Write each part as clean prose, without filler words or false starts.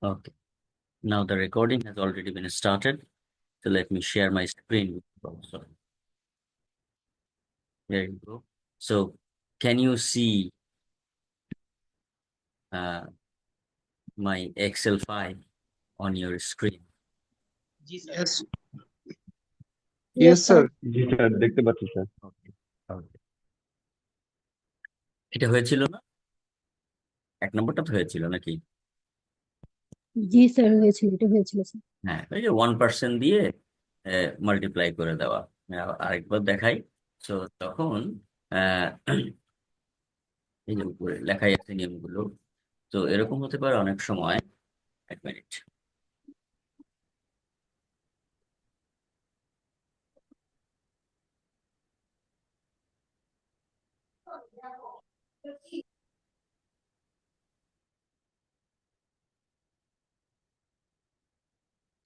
Okay. Now the recording has already been started. So let me share my screen with you also. There you go. So can you see uh, my Excel file on your screen? Yes, Yes, yes, sir. sir. G sir, দেখতে পাচ্ছি sir. Okay. Okay. এটা হয়েছিল না? 1 নম্বরটা তো হয়েছিল নাকি? জি sir, হয়েছিল, এটা হয়েছিল স্যার। হ্যাঁ, ওই যে 1% দিয়ে মাল্টিপ্লাই করে দেওয়া। আরেকবার দেখাই। তো তখন আহ, এই যে উপরে লেখাই আছে নিয়মগুলো। তো এরকম হতে পারে অনেক সময়। 1 মিনিট।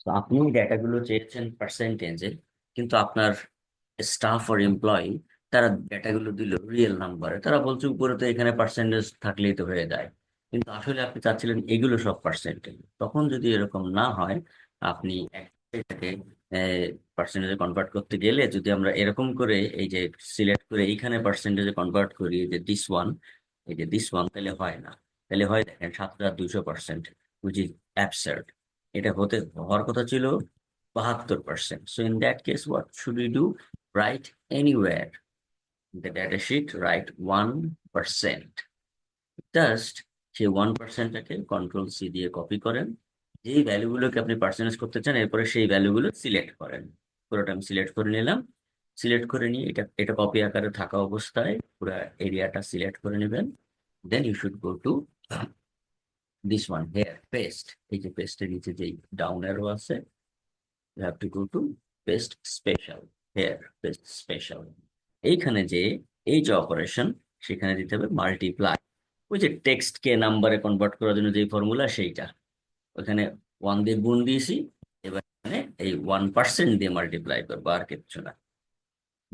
তো আপনি ডেটাগুলো চেয়েছেন পার্সেন্টেজে, কিন্তু আপনার স্টাফ আর এমপ্লয়ি তারা ডেটাগুলো দিল রিয়েল নাম্বারে। তারা বলছে উপরে তো এখানে পার্সেন্টেজ থাকলেই তো হয়ে যায়, কিন্তু আসলে আপনি চাচ্ছিলেন এগুলো সব পার্সেন্টেজ। তখন যদি এরকম না হয়, আপনি এটাকে পার্সেন্টেজে কনভার্ট করতে গেলে যদি আমরা এরকম করে এই যে সিলেক্ট করে এইখানে পার্সেন্টেজে কনভার্ট করি, এই যে দিস ওয়ান, এই যে দিস ওয়ান, তাহলে হয় না। তাহলে হয় দেখেন 7,200%, উইচ ইজ অ্যাবসার্ড। এটা হওয়ার কথা ছিল 72%। So in that case what should we do? Right anywhere the data sheet, right 1%। Just সেই 1%টাকে কন্ট্রোল সি দিয়ে কপি করেন। যেই ভ্যালুগুলোকে আপনি পার্সেন্টেজ করতে চান, এরপরে সেই ভ্যালুগুলো সিলেক্ট করেন। পুরোটা আমি সিলেক্ট করে নিলাম। সিলেক্ট করে নিয়ে এটা এটা কপি আকারে থাকা অবস্থায় পুরো এরিয়াটা সিলেক্ট করে নেবেন। Then you should go to this one here, paste. এই যে পেস্টের নিচে যেই ডাউন অ্যারো আছে, you have to go to paste special, here paste special। এইখানে যে এই যে অপারেশন, সেখানে দিতে হবে মাল্টিপ্লাই। ওই যে টেক্সট কে নাম্বারে কনভার্ট করার জন্য যে ফর্মুলা, সেইটা ওখানে 1 দিয়ে গুণ দিয়েছি। এবার এখানে এই 1% দিয়ে মাল্টিপ্লাই করবো, আর কিচ্ছু না।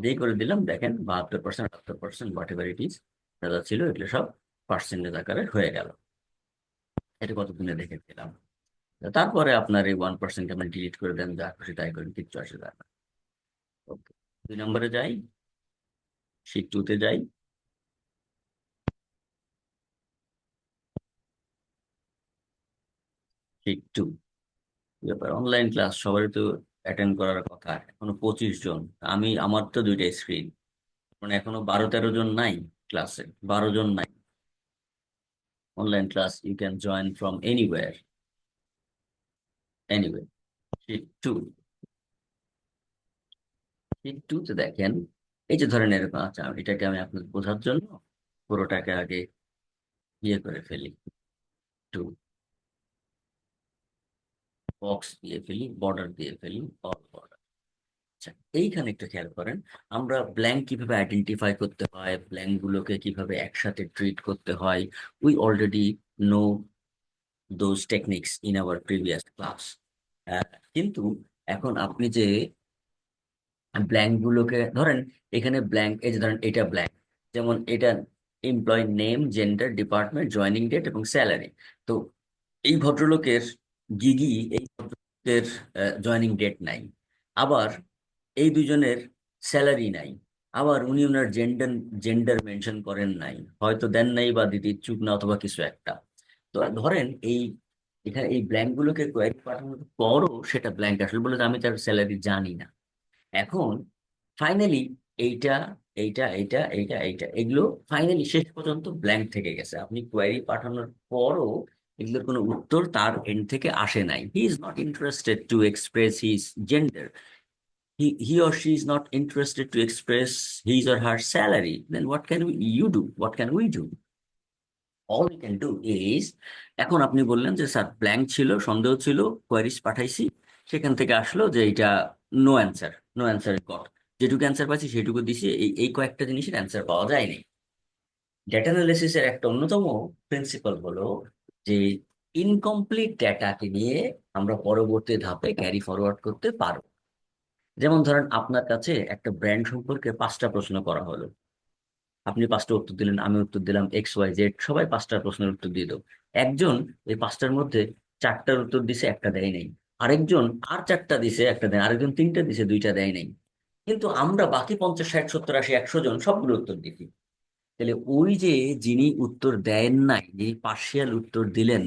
দিয়ে করে দিলাম, দেখেন 72%, 78%, হোয়াট এভার ইট ইজ যা ছিল এগুলো সব পার্সেন্টেজ আকারে হয়ে গেল। এটা কতদিনে দেখে দিলাম। তারপরে আপনার এই 1% আপনি ডিলিট করে দেন, যা খুশি তাই করেন, কিচ্ছু আসে যায় না। ওকে, 2 নম্বরে যাই, শিট 2-তে যাই। শিট 2 ব্যাপার, অনলাইন ক্লাস সবারই তো অ্যাটেন্ড করার কথা। এখনো 25 জন। আমার তো 2টা স্ক্রিন, মানে এখনো 12-13 জন নাই ক্লাসে, 12 জন নাই। Online class you can join from anywhere, anyway. Sheet 2, sheet 2-তে দেখেন এই যে ধরেন এরকম। আচ্ছা, এটাকে আমি আপনাদের বোঝার জন্য পুরোটাকে আগে ইয়ে করে ফেলি, একটু বক্স দিয়ে ফেলি, বর্ডার দিয়ে ফেলি, অল বর্ডার। আচ্ছা, এইখানে একটু খেয়াল করেন, আমরা ব্ল্যাঙ্ক কিভাবে আইডেন্টিফাই করতে হয়, ব্ল্যাঙ্ক গুলোকে কিভাবে একসাথে ট্রিট করতে হয়। We already no those techniques in our previous class. কিন্তু এখন আপনি যে ব্ল্যাঙ্ক গুলোকে ধরেন, এখানে ব্ল্যাঙ্ক, এই যে ধরেন এটা ব্ল্যাঙ্ক, যেমন এটা employ name, gender, department, joining date এবং স্যালারি। তো এই ভদ্রলোকের গিগি, এই ভদ্রলোকের জয়েনিং ডেট নাই, আবার এই দুজনের স্যালারি নাই, আবার উনি ওনার জেন্ডার জেন্ডার মেনশন করেন নাই, হয়তো দেন নাই বা দিতে ইচ্ছুক না, অথবা কিছু একটা। তো ধরেন এখানে এই ব্ল্যাঙ্ক গুলোকে কোয়েরি পাঠানোর পরও সেটা ব্ল্যাঙ্ক আসলে বলে যে আমি তার স্যালারি জানি না। এখন ফাইনালি এইটা, এইটা এগুলো ফাইনালি শেষ পর্যন্ত ব্ল্যাঙ্ক থেকে গেছে। আপনি কোয়েরি পাঠানোর পরও এগুলোর কোনো উত্তর তার এন্ড থেকে আসে নাই। He is not interested to express his gender, he or she is not interested to express his or her salary. Then what can you do? What can we do? All we can do is, এখন আপনি বললেন যে sir blank ছিল, সন্দেহ ছিল, queries পাঠাইছি, সেখান থেকে আসলো যে এটা no answer, no answer got. যেটুকু অ্যান্সার পাচ্ছি সেটুকু দিছি, এই এই কয়েকটা জিনিসের অ্যান্সার পাওয়া যায়নি। ডেটা অ্যানালিসিসের একটা অন্যতম প্রিন্সিপাল হলো যে ইনকমপ্লিট ডেটাকে নিয়ে আমরা পরবর্তী ধাপে ক্যারি ফরওয়ার্ড করতে পারবো। যেমন ধরেন আপনার কাছে একটা ব্র্যান্ড সম্পর্কে 5টা প্রশ্ন করা হলো, আপনি 5টা উত্তর দিলেন, আমি উত্তর দিলাম, এক্স ওয়াই জেড সবাই 5টা প্রশ্নের উত্তর দিয়ে দেবো। একজন এই 5টার মধ্যে চারটার উত্তর দিছে, একটা দেয় নাই। আরেকজন আর চারটা দিছে, একটা দেয়। আরেকজন তিনটা দিছে, দুইটা দেয় নাই। কিন্তু আমরা বাকি 50, 60, 70, 80, 100 জন সবগুলো উত্তর দিছি। তাহলে ওই যে যিনি উত্তর দেন নাই, যিনি পার্শিয়াল উত্তর দিলেন,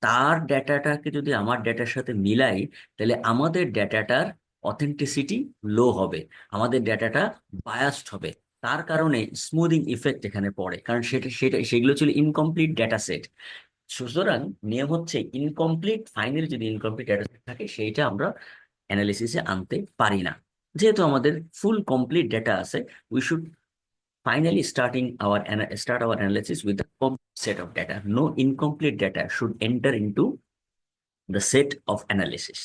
তার ডেটাটাকে যদি আমার ডেটার সাথে মিলাই, তাহলে আমাদের ডেটাটার অথেন্টিসিটি লো হবে, আমাদের ডেটাটা বায়াসড হবে। তার কারণে স্মুদিং ইফেক্ট এখানে পড়ে, কারণ সেগুলো ছিল ইনকমপ্লিট ডেটা সেট। সুতরাং নিয়ম হচ্ছে ইনকমপ্লিট, ফাইনালি যদি ইনকমপ্লিট ডেটা সেট থাকে সেইটা আমরা অ্যানালিসিসে আনতে পারি না। যেহেতু আমাদের ফুল কমপ্লিট ডেটা আছে, we should finally start our analysis with the complete set of data. No incomplete data should enter into the set of analysis.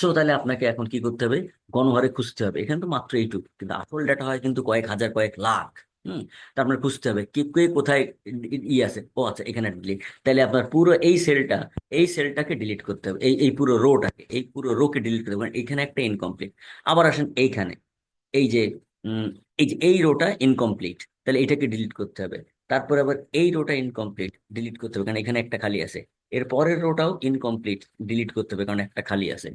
So তাহলে আপনাকে এখন কি করতে হবে? গণহারে খুঁজতে হবে। এখানে তো মাত্র এইটুকু, কিন্তু আসল ডেটা হয় কিন্তু কয়েক হাজার, কয়েক লাখ। তার মানে খুঁজতে হবে কে কে কোথায় আছে। ও আচ্ছা, এখানে ডিলিট। তাহলে আপনার পুরো এই সেলটাকে ডিলিট করতে হবে, এই এই পুরো রোটাকে, এই পুরো রোকে ডিলিট করতে হবে, কারণ এখানে একটা ইনকমপ্লিট। আবার আসেন এইখানে, এই যে উম, এই রোটা ইনকমপ্লিট, তাহলে এটাকে ডিলিট করতে হবে। তারপর আবার এই রোটা ইনকমপ্লিট, ডিলিট করতে হবে কারণ এখানে একটা খালি আছে। এর পরের রোটাও ইনকমপ্লিট, ডিলিট করতে হবে কারণ একটা খালি আছে।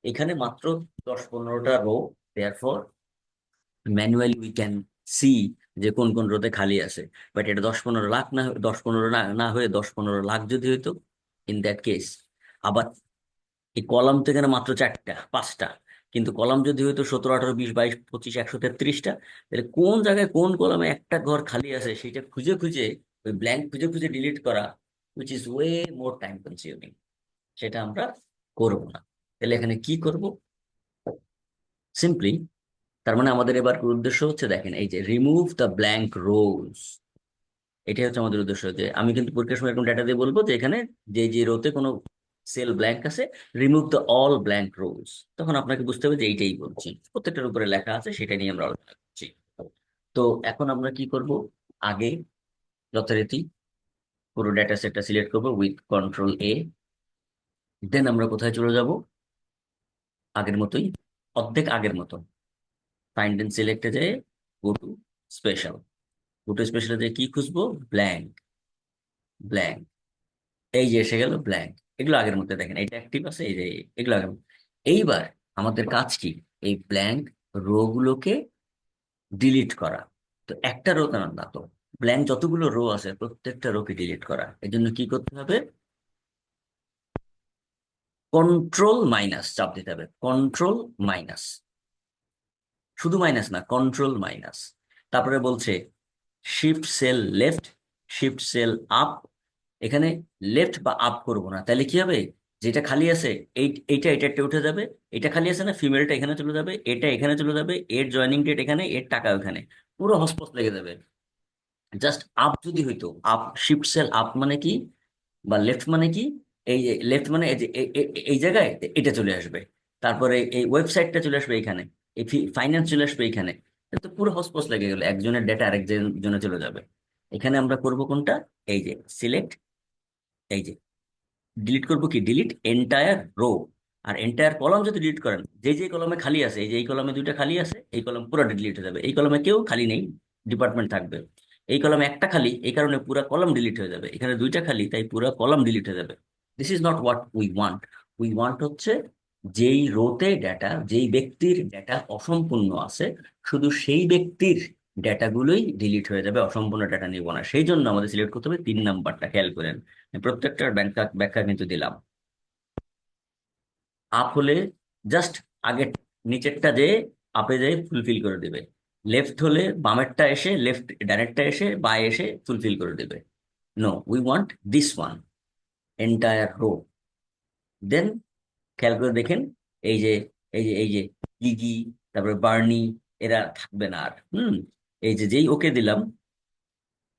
এখানে মাত্র 10-15টা row. Therefore manually we can see যে কোন কোন রোতে খালি আছে। বাট এটা 10-15 লাখ না, 10-15 না না হয়ে 10-15 লাখ যদি হইতো, ইন দ্যাট কেস আবার এই কলাম তো এখানে মাত্র 4টা 5টা, কিন্তু কলাম যদি হইতো 17, 18, 20, 22, 25, 133টা, তাহলে কোন জায়গায় কোন কলামে একটা ঘর খালি আছে সেটা খুঁজে খুঁজে, ওই ব্ল্যাঙ্ক খুঁজে খুঁজে ডিলিট করা, which is way more time consuming. সেটা আমরা করব না। তাহলে এখানে কি করব? সিম্পলি, তার মানে আমাদের এবার উদ্দেশ্য হচ্ছে, দেখেন এই যে রিমুভ দ্য ব্ল্যাঙ্ক রোজ। এটাই হচ্ছে আমাদের উদ্দেশ্য। যে আমি কিন্তু পরীক্ষার সময় এরকম ডেটা দিয়ে বলবো যে এখানে যে যে রোতে কোনো সেল ব্ল্যাঙ্ক আছে, রিমুভ দ্য অল ব্ল্যাঙ্ক রোজ। তখন আপনাকে বুঝতে হবে যে এইটাই বলছি, প্রত্যেকটার উপরে লেখা আছে, সেটা নিয়ে আমরা আলোচনা করছি। তো এখন আমরা কি করব? আগে যথারীতি পুরো ডেটা সেটটা সিলেক্ট করবো উইথ কন্ট্রোল A। দেন আমরা কোথায় চলে যাব? আগের মতোই, অর্ধেক আগের মতো, ফাইন্ড এন্ড সিলেক্টে যেয়ে go to special. Go to স্পেশালে যে কি খুঁজবো? ব্ল্যাঙ্ক। ব্ল্যাঙ্ক, এই যে এসে গেল ব্ল্যাঙ্ক। এগুলো আগের মধ্যে, দেখেন এটা অ্যাক্টিভ আছে, এই যে এগুলো আগের মধ্যে। এইবার আমাদের কাজ কি? এই ব্ল্যাঙ্ক রো গুলোকে ডিলিট করা। তো একটা রো কেন না, তো ব্ল্যাঙ্ক যতগুলো রো আছে প্রত্যেকটা রোকে ডিলিট করা। এর জন্য কি করতে হবে? কন্ট্রোল মাইনাস চাপ দিতে হবে, কন্ট্রোল মাইনাস। শুধু মাইনাস না, কন্ট্রোল মাইনাস। তারপরে বলছে shift cell left, shift cell up. এখানে লেফট বা আপ করব না, তাহলে কি হবে? যেটা খালি আছে, এইটা এটা একটা উঠে যাবে। এটা খালি আছে না, ফিমেলটা এখানে চলে যাবে, এটা এখানে চলে যাবে, এর জয়নিং ডেট এখানে, এর টাকা ওখানে, পুরো হসপস লেগে যাবে। জাস্ট আপ যদি হইতো, আপ শিফট সেল আপ মানে কি, বা লেফট মানে কি? এই যে লেফট মানে এই যে এই জায়গায় এটা চলে আসবে, তারপরে এই ওয়েবসাইটটা চলে আসবে এখানে, এই ফাইন্যান্স চলে আসবে এখানে। এটা তো পুরো হসপস লেগে গেল, একজনের ডেটা আরেকজনে চলে যাবে। এখানে আমরা করব কোনটা? এই যে সিলেক্ট, এই যে ডিলিট করব কি, ডিলিট এন্টায়ার রো। আর এন্টায়ার কলাম যদি ডিলিট করেন, যে যে কলমে খালি আছে, এই যে এই কলমে দুইটা খালি আছে, এই কলম পুরো ডিলিট হয়ে যাবে। এই কলমে কেউ খালি নেই, ডিপার্টমেন্ট থাকবে। এই কলমে একটা খালি, এই কারণে পুরো কলম ডিলিট হয়ে যাবে। এখানে দুইটা খালি, তাই পুরো কলম ডিলিট হয়ে যাবে। This is not what we want. We want হচ্ছে যেই রোতে ডেটা, যেই ব্যক্তির ডেটা অসম্পূর্ণ আছে, শুধু সেই ব্যক্তির ডেটাগুলোই ডিলিট হয়ে যাবে, অসম্পূর্ণ ডেটা নিব না। সেই জন্য আমাদের সিলেক্ট করতে হবে 3 নাম্বারটা, খেয়াল করেন। প্রত্যেকটার ব্যাখ্যা ব্যাখ্যা কিন্তু দিলাম। আপ হলে জাস্ট আগে নিচেরটা যে আপে যে ফুলফিল করে দিবে। লেফট হলে বামেরটা এসে, লেফট ডাইরেক্টটা এসে বায়ে এসে ফুলফিল করে দিবে। No, we want this one, entire row. Then খেয়াল করে দেখেন, এই যে এই যে গিগি, তারপরে বার্নি, এরা থাকবে না আর। এই যে যেই ওকে দিলাম,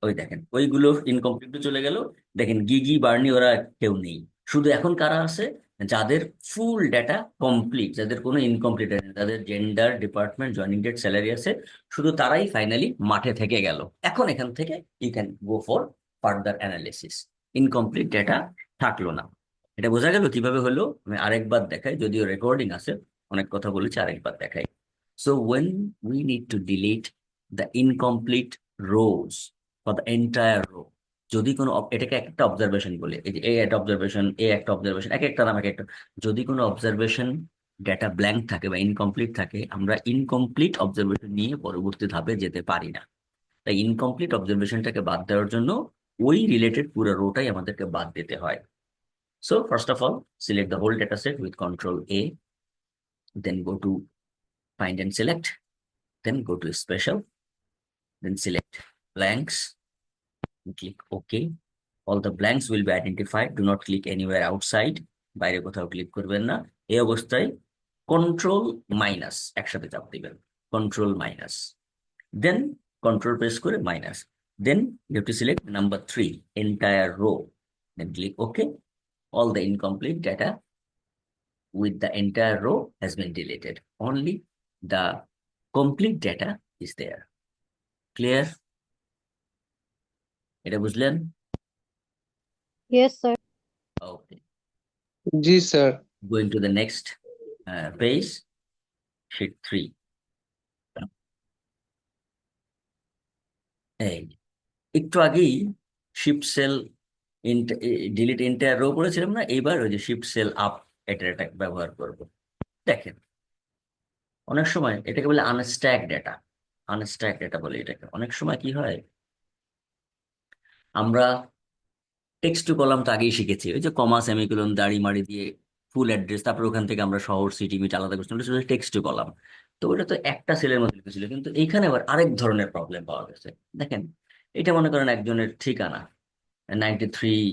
ওই দেখেন ওইগুলো ইনকমপ্লিট চলে গেল। দেখেন গিগি বার্নি ওরা কেউ নেই। শুধু এখন কারা আছে? যাদের ফুল ডেটা কমপ্লিট, যাদের কোনো ইনকমপ্লিট নেই, তাদের gender, department, joining date, salary আছে, শুধু তারাই ফাইনালি মাঠে থেকে গেল। এখন এখান থেকে you can go for further analysis. Incomplete data থাকলো না। এটা বোঝা গেল কিভাবে হলো? আমি আরেকবার দেখাই, যদিও রেকর্ডিং আছে, অনেক কথা বলেছি, আরেকবার দেখাই। So when we need to delete the incomplete rows for the entire row, যদি কোনো এটাকে একটা অবজারভেশন বলে, এই যে এ একটা অবজারভেশন, এ একটা অবজারভেশন, এক একটা নাম এক একটা। যদি কোনো অবজারভেশন ডেটা ব্ল্যাঙ্ক থাকে বা ইনকমপ্লিট থাকে, আমরা ইনকমপ্লিট অবজারভেশন নিয়ে পরবর্তী ধাপে যেতে পারি না। তাই ইনকমপ্লিট অবজারভেশনটাকে বাদ দেওয়ার জন্য ওই রিলেটেড পুরো রোটাই আমাদেরকে বাদ দিতে হয়। So first of all, select the whole data set with control A, then go to find and select, then go to special, then select blanks, click OK. All the blanks will be identified. Do not click anywhere outside. বাইরে কোথাও click করবেন না। এই অবস্থায় control minus একসাথে চাপ দিবেন, control minus, then control press করে minus, then you have to select number 3 entire row, then click okay. All the incomplete data with the entire row has been deleted. Only the complete data is there. Clear? এটা বুঝলেন? Yes, sir. Okay. G sir. Going to the next page, sheet 3. এই একটু আগেই shift cell delete entire row করেছিলাম না, এইবার ওই যে শিফট সেল আপ এটা ব্যবহার করব। দেখেন, অনেক সময় এটাকে বলে আনস্ট্যাক ডেটা, আনস্ট্যাক ডেটা বলে এটাকে। অনেক সময় কি হয়, আমরা টেক্সট টু কলাম তো আগেই শিখেছি, ওই যে কমা সেমিকোলন দাড়ি মাড়ি দিয়ে ফুল অ্যাড্রেস, তারপর ওখান থেকে আমরা শহর সিটি মিট আলাদা করছিলাম, টেক্সট টু কলাম। তো ওটা তো একটা সেলের মধ্যে লিখেছিল, কিন্তু এইখানে আবার আরেক ধরনের প্রবলেম পাওয়া গেছে। দেখেন, এটা মনে করেন একজনের ঠিকানা, 93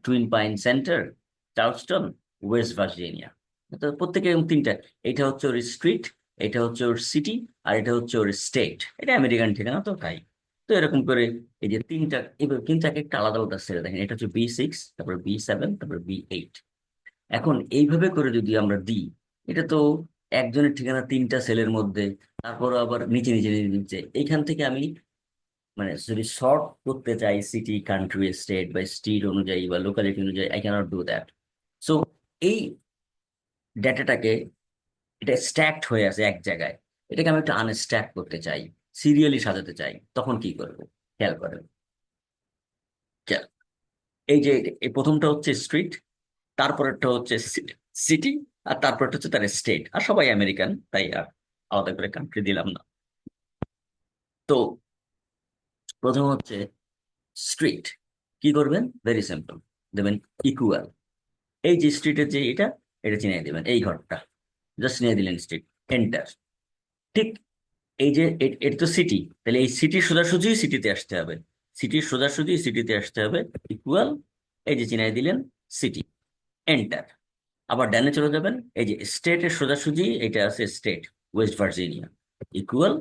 twin pine centre, Charleston, West Virginia. তো প্রত্যেকে এরকম তিনটা, এটা হচ্ছে ওর স্ট্রিট, এটা হচ্ছে ওর সিটি, আর এটা হচ্ছে ওর স্টেট। এটা আমেরিকান ঠিকানা তো, তাই। তো এরকম করে এই যে তিনটা, এবার কিন্তু এক একটা আলাদা আলাদা সেল। দেখেন, এটা হচ্ছে B6, তারপর B7, তারপর B8। এখন এইভাবে করে যদি আমরা দিই, এটা তো একজনের ঠিকানা তিনটা সেলের মধ্যে, তারপর আবার নিচে নিচে নিচে নিচে। এইখান থেকে আমি মানে যদি শর্ট করতে চাই সিটি, কান্ট্রি, স্টেট বা স্ট্রিট অনুযায়ী বা লোকালিটি অনুযায়ী, I can't do that. So এই ডেটাটাকে, এটা স্ট্যাকড হয়ে আছে এক জায়গায়, এটাকে আমি একটু আনস্ট্যাক করতে চাই, সিরিয়ালি সাজাতে চাই। তখন কি করবো? খেয়াল করেন, খেয়াল। এই যে এই প্রথমটা হচ্ছে স্ট্রিট, তারপরেরটা হচ্ছে সিটি, আর তারপরটা হচ্ছে তার স্টেট। আর সবাই আমেরিকান, তাই আর আলাদা করে কান্ট্রি দিলাম না। তো প্রথম হচ্ছে স্ট্রিট। কি করবেন? ভেরি সিম্পল, দেবেন ইকুয়াল, এই যে স্ট্রিটের যে এটা চিনিয়ে দেবেন, এই ঘরটা জাস্ট চিনিয়ে দিলেন স্ট্রিট, এন্টার। ঠিক এই যে এটা তো সিটি, তাহলে এই সিটির সোজাসুজি সিটিতে আসতে হবে, সিটির সোজাসুজি সিটিতে আসতে হবে, ইকুয়াল, এই যে চিনিয়ে দিলেন সিটি, এন্টার। আবার ডানে চলে যাবেন, এই যে স্টেটের সোজাসুজি এটা আছে state, West Virginia, equal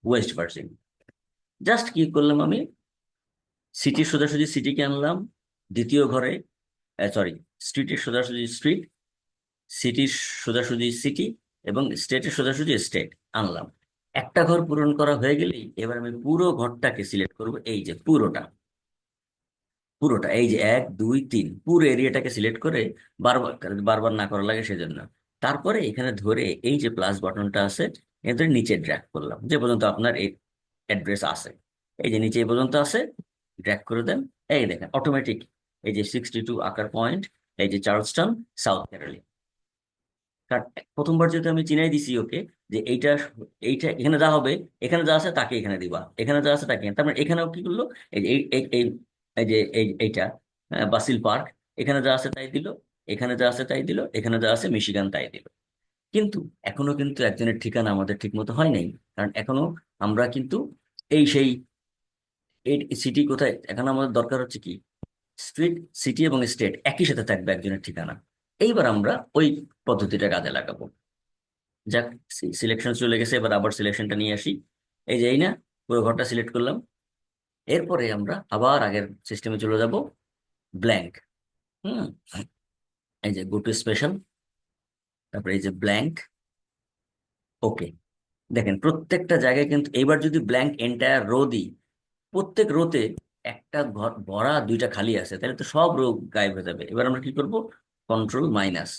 West Virginia. Just কি করলাম আমি, সিটির সোজাসুজি সিটিকে আনলাম দ্বিতীয় ঘরে, সরি, স্ট্রিটের সোজাসুজি স্ট্রিট, সিটির সোজাসুজি সিটি, এবং স্টেটের সোজাসুজি স্টেট আনলাম। একটা ঘর পূরণ করা হয়ে গেলেই এবার আমি পুরো ঘরটাকে সিলেক্ট করব, এই যে পুরোটা, পুরোটা এই যে 1 2 3 পুরো এরিয়াটাকে সিলেক্ট করে, বারবার বারবার না করা লাগে সেজন্য। তারপরে এখানে ধরে এই যে প্লাস বাটনটা আছে, এদের নিচে ড্র্যাগ করলাম যে পর্যন্ত আপনার এই অ্যাড্রেস আছে, এই যে নিচে এই পর্যন্ত আছে, ড্র্যাগ করে দেন। এই দেখেন অটোমেটিক, এই যে 62 আকার পয়েন্ট, এই যে চার্লসটন, সাউথ ক্যারোলিনা। কারণ প্রথমবার যেহেতু আমি চিনাই দিছি ওকে, যে এইটা এইটা এখানে যা হবে, এখানে যা আছে তাকে এখানে দিবা, এখানে যা আছে তাকে তার মানে এখানেও কি করলো, এই যে এই যে এইটা বাসিল পার্ক, এখানে যা আছে তাই দিল, এখানে যা আছে তাই দিল, এখানে যা আছে মিশিগান তাই দিল। কিন্তু এখনো কিন্তু একজনের ঠিকানা আমাদের ঠিক মতো হয় নাই, কারণ এখনো আমরা কিন্তু এই সেই এই সিটি কোথায়, এখন আমাদের দরকার হচ্ছে কি, স্ট্রিট, সিটি এবং স্টেট একই সাথে থাকবে একজনের ঠিকানা। এইবার আমরা ওই পদ্ধতিটা কাজে লাগাবো। যাক, সিলেকশন চলে গেছে, এবার আবার সিলেকশনটা নিয়ে আসি। এই যে এই না, পুরো ঘরটা সিলেক্ট করলাম। এরপরে আমরা আবার আগের সিস্টেমে চলে যাব, ব্ল্যাঙ্ক। হুম, এই যে গো টু স্পেশাল, তারপরে এই যে ব্ল্যাঙ্ক, ওকে। দেখেন প্রত্যেকটা জায়গায় কিন্তু এবার যদি ব্ল্যাঙ্ক এন্টায়ার রো দিই, প্রত্যেক রোতে একটা ঘর ভরা, দুইটা খালি আছে, তাহলে তো সব রো গায়েব হয়ে যাবে। এবার আমরা কি করব? কন্ট্রোল মাইনাস,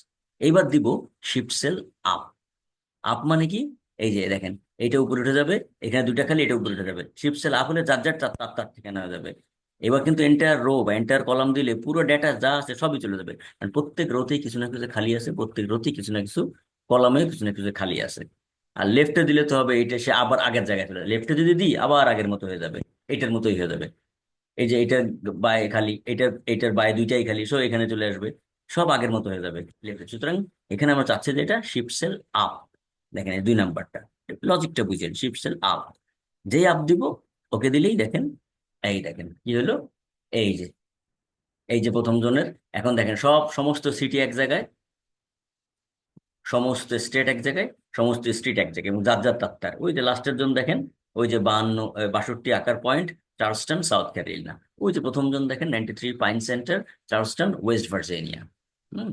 এইবার দিব শিফট সেল আপ। আপ মানে কি? এই যে দেখেন, এইটা উপরে উঠে যাবে, এখানে দুইটা খালি, এটা উপরে উঠে যাবে। শিফট সেল আপ হলে যার যার তার তার তার ঠিকানা হয়ে যাবে। এবার কিন্তু এন্টায়ার রো বা এন্টায়ার কলাম দিলে পুরো ডেটা যা আছে সবই চলে যাবে, কারণ প্রত্যেক রোতেই কিছু না কিছু খালি আছে, প্রত্যেক রোতেই কিছু না কিছু কলামে কিছু না কিছু খালি আছে। আর লেফটে দিলে তো হবে এটা সে আবার আগের জায়গায় চলে যাবে, লেফটে যদি দিই আবার আগের মতো হয়ে যাবে, এটার মতোই হয়ে যাবে। এই যে এটার বায়ে খালি, এটার বায়ে দুইটাই খালি, সো এখানে চলে আসবে, সব আগের মতো হয়ে যাবে লেফটে। সুতরাং এখানে আমরা চাচ্ছি যে এটা শিফট সেল আপ। দেখেন এই 2 নাম্বারটা, লজিকটা বুঝেন, শিফট সেল আপ। যেই আপ দিব, ওকে দিলেই দেখেন, এই দেখেন কি হলো, এই যে এই যে প্রথম জনের, এখন দেখেন সব সমস্ত সিটি এক জায়গায়, সমস্ত স্টেট এক জায়গায়, সমস্ত স্ট্রিট এক জায়গায়, এবং যার যার তার ওই যে লাস্টের জন দেখেন, ওই যে 62 আকার পয়েন্ট, চার্লসটন সাউথ ক্যারোলিনা। ওই যে প্রথম জন দেখেন 93 pine centre, Charleston West Virginia. Hmm.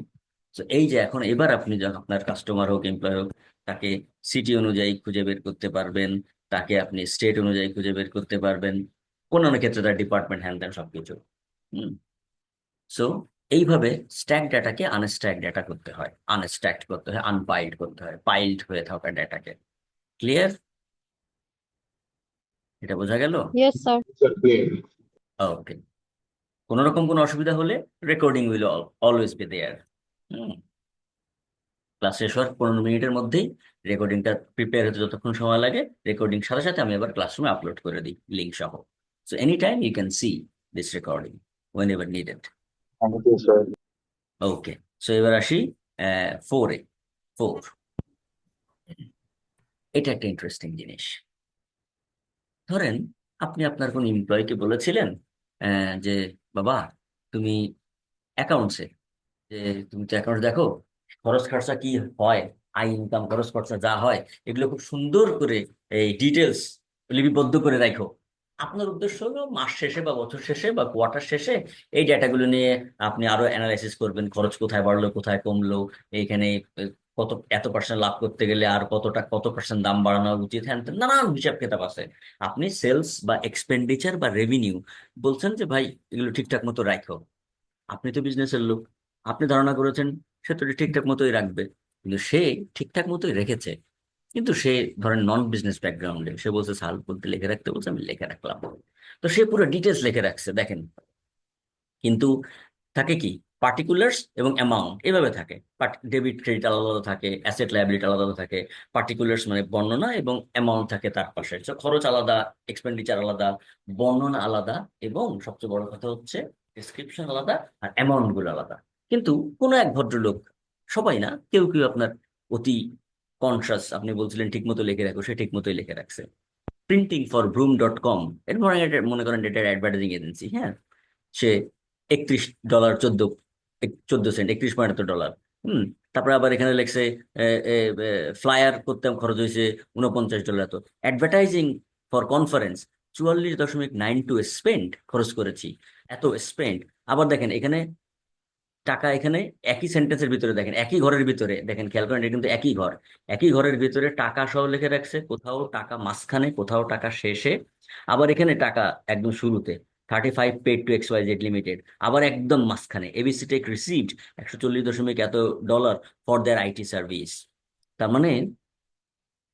তো এই যে এখন এবার আপনি যখন আপনার কাস্টমার হোক এমপ্লয় হোক, তাকে সিটি অনুযায়ী খুঁজে বের করতে পারবেন, তাকে আপনি স্টেট অনুযায়ী খুঁজে বের করতে পারবেন, অন্যান্য ক্ষেত্রে তার ডিপার্টমেন্ট হ্যান ত্যান সবকিছু। হুম। সো এইভাবে স্ট্যাক ডাটাকে আনস্ট্যাক ডাটা করতে হয়, আনস্ট্যাক করতে হয়, আনপাইল্ড করতে হয়, পাইল্ড হয়ে থাকা ডাটাকে। ক্লিয়ার? এটা বোঝা গেল? Yes sir. ওকে। কোনো রকম কোনো অসুবিধা হলে recording will always be there. Hmm. Class শেষ হওয়ার 15 মিনিটের মধ্যেই রেকর্ডিংটা প্রিপেয়ার হতে যতক্ষণ সময় লাগে, রেকর্ডিং সাথে সাথে আমি আবার ক্লাসরুমে আপলোড করে দিই লিঙ্ক সহ। So any time you can see this recording whenever needed. Thank you, sir. Okay. So এবার আসি 4-এ। 4, এটা একটা ইন্টারেস্টিং জিনিস। ধরেন আপনি আপনার কোন এমপ্লয়িকে বলেছিলেন যে বাবা, তুমি অ্যাকাউন্টসে, যে তুমি তো অ্যাকাউন্ট দেখো, খরচ খরচা কি হয়, আয় ইনকাম খরচ খরচা যা হয়, এগুলো খুব সুন্দর করে এই ডিটেলস লিপিবদ্ধ করে রাখো। আপনার উদ্দেশ্য হলো মাস শেষে বা বছর শেষে বা কোয়ার্টার শেষে এই ডেটাগুলো নিয়ে আপনি আরো অ্যানালাইসিস করবেন, খরচ কোথায় বাড়লো কোথায় কমলো, এইখানে কত এত% লাভ করতে গেলে আর কত% দাম বাড়ানো উচিত, হ্যান ত্যান নানান হিসাব কিতাব আছে। আপনি সেলস বা এক্সপেন্ডিচার বা রেভিনিউ বলছেন যে ভাই এগুলো ঠিকঠাক মতো রাখো। আপনি তো বিজনেসের লোক, আপনি ধারণা করেছেন সে তো এটা ঠিকঠাক মতোই রাখবে, কিন্তু সে ঠিকঠাক মতোই রেখেছে। কিন্তু সে ধরেন নন বিজনেস ব্যাকগ্রাউন্ডে, সে বলছে সাল বলতে লিখে রাখতে বলছে, আমি লিখে রাখলাম। তো সে পুরো ডিটেলস লিখে রাখছে দেখেন, কিন্তু থাকে কি পার্টিকুলার্স এবং অ্যামাউন্ট এভাবে থাকে। ডেবিট ক্রেডিট আলাদা আলাদা থাকে, অ্যাসেট লায়াবিলিটি আলাদা আলাদা থাকে, পার্টিকুলার্স মানে বর্ণনা এবং অ্যামাউন্ট থাকে তার পাশে। So, খরচ আলাদা, এক্সপেন্ডিচার আলাদা, বর্ণনা আলাদা, এবং সবচেয়ে বড় কথা হচ্ছে ডিসক্রিপশন আলাদা, আর অ্যামাউন্ট গুলো আলাদা। কিন্তু কোনো এক ভদ্রলোক, সবাই না, কেউ কেউ আপনার অতি কনসাস, আপনি বলছিলেন ঠিক মতো লিখে রাখো, সে ঠিক মতোই লিখে রাখছে। প্রিন্টিং ফর ব্রুম.com, এর মনে করেন এটার অ্যাডভার্টাইজিং এজেন্সি, হ্যাঁ, সে $31 14 সেন্ট, $31.72। হুম। তারপরে আবার এখানে লেখছে ফ্লায়ার করতে খরচ হয়েছে $49। তো অ্যাডভার্টাইজিং ফর কনফারেন্স 44.92 স্পেন্ড খরচ করেছি, এত স্পেন্ড। আবার দেখেন এখানে টাকা, এখানে একই সেন্টেন্সের ভিতরে দেখেন, একই ঘরের ভিতরে দেখেন, খেয়াল করেন এটা কিন্তু একই ঘর, একই ঘরের ভিতরে টাকা সহ লিখে রাখছে, কোথাও টাকা মাঝখানে, কোথাও টাকা শেষে, আবার এখানে টাকা একদম শুরুতে, 35 পেড টু XYZ লিমিটেড, আবার একদম মাঝখানে এবিসি টেক রিসিভড 140.এত ফর দেয়ার আইটি সার্ভিস। তার মানে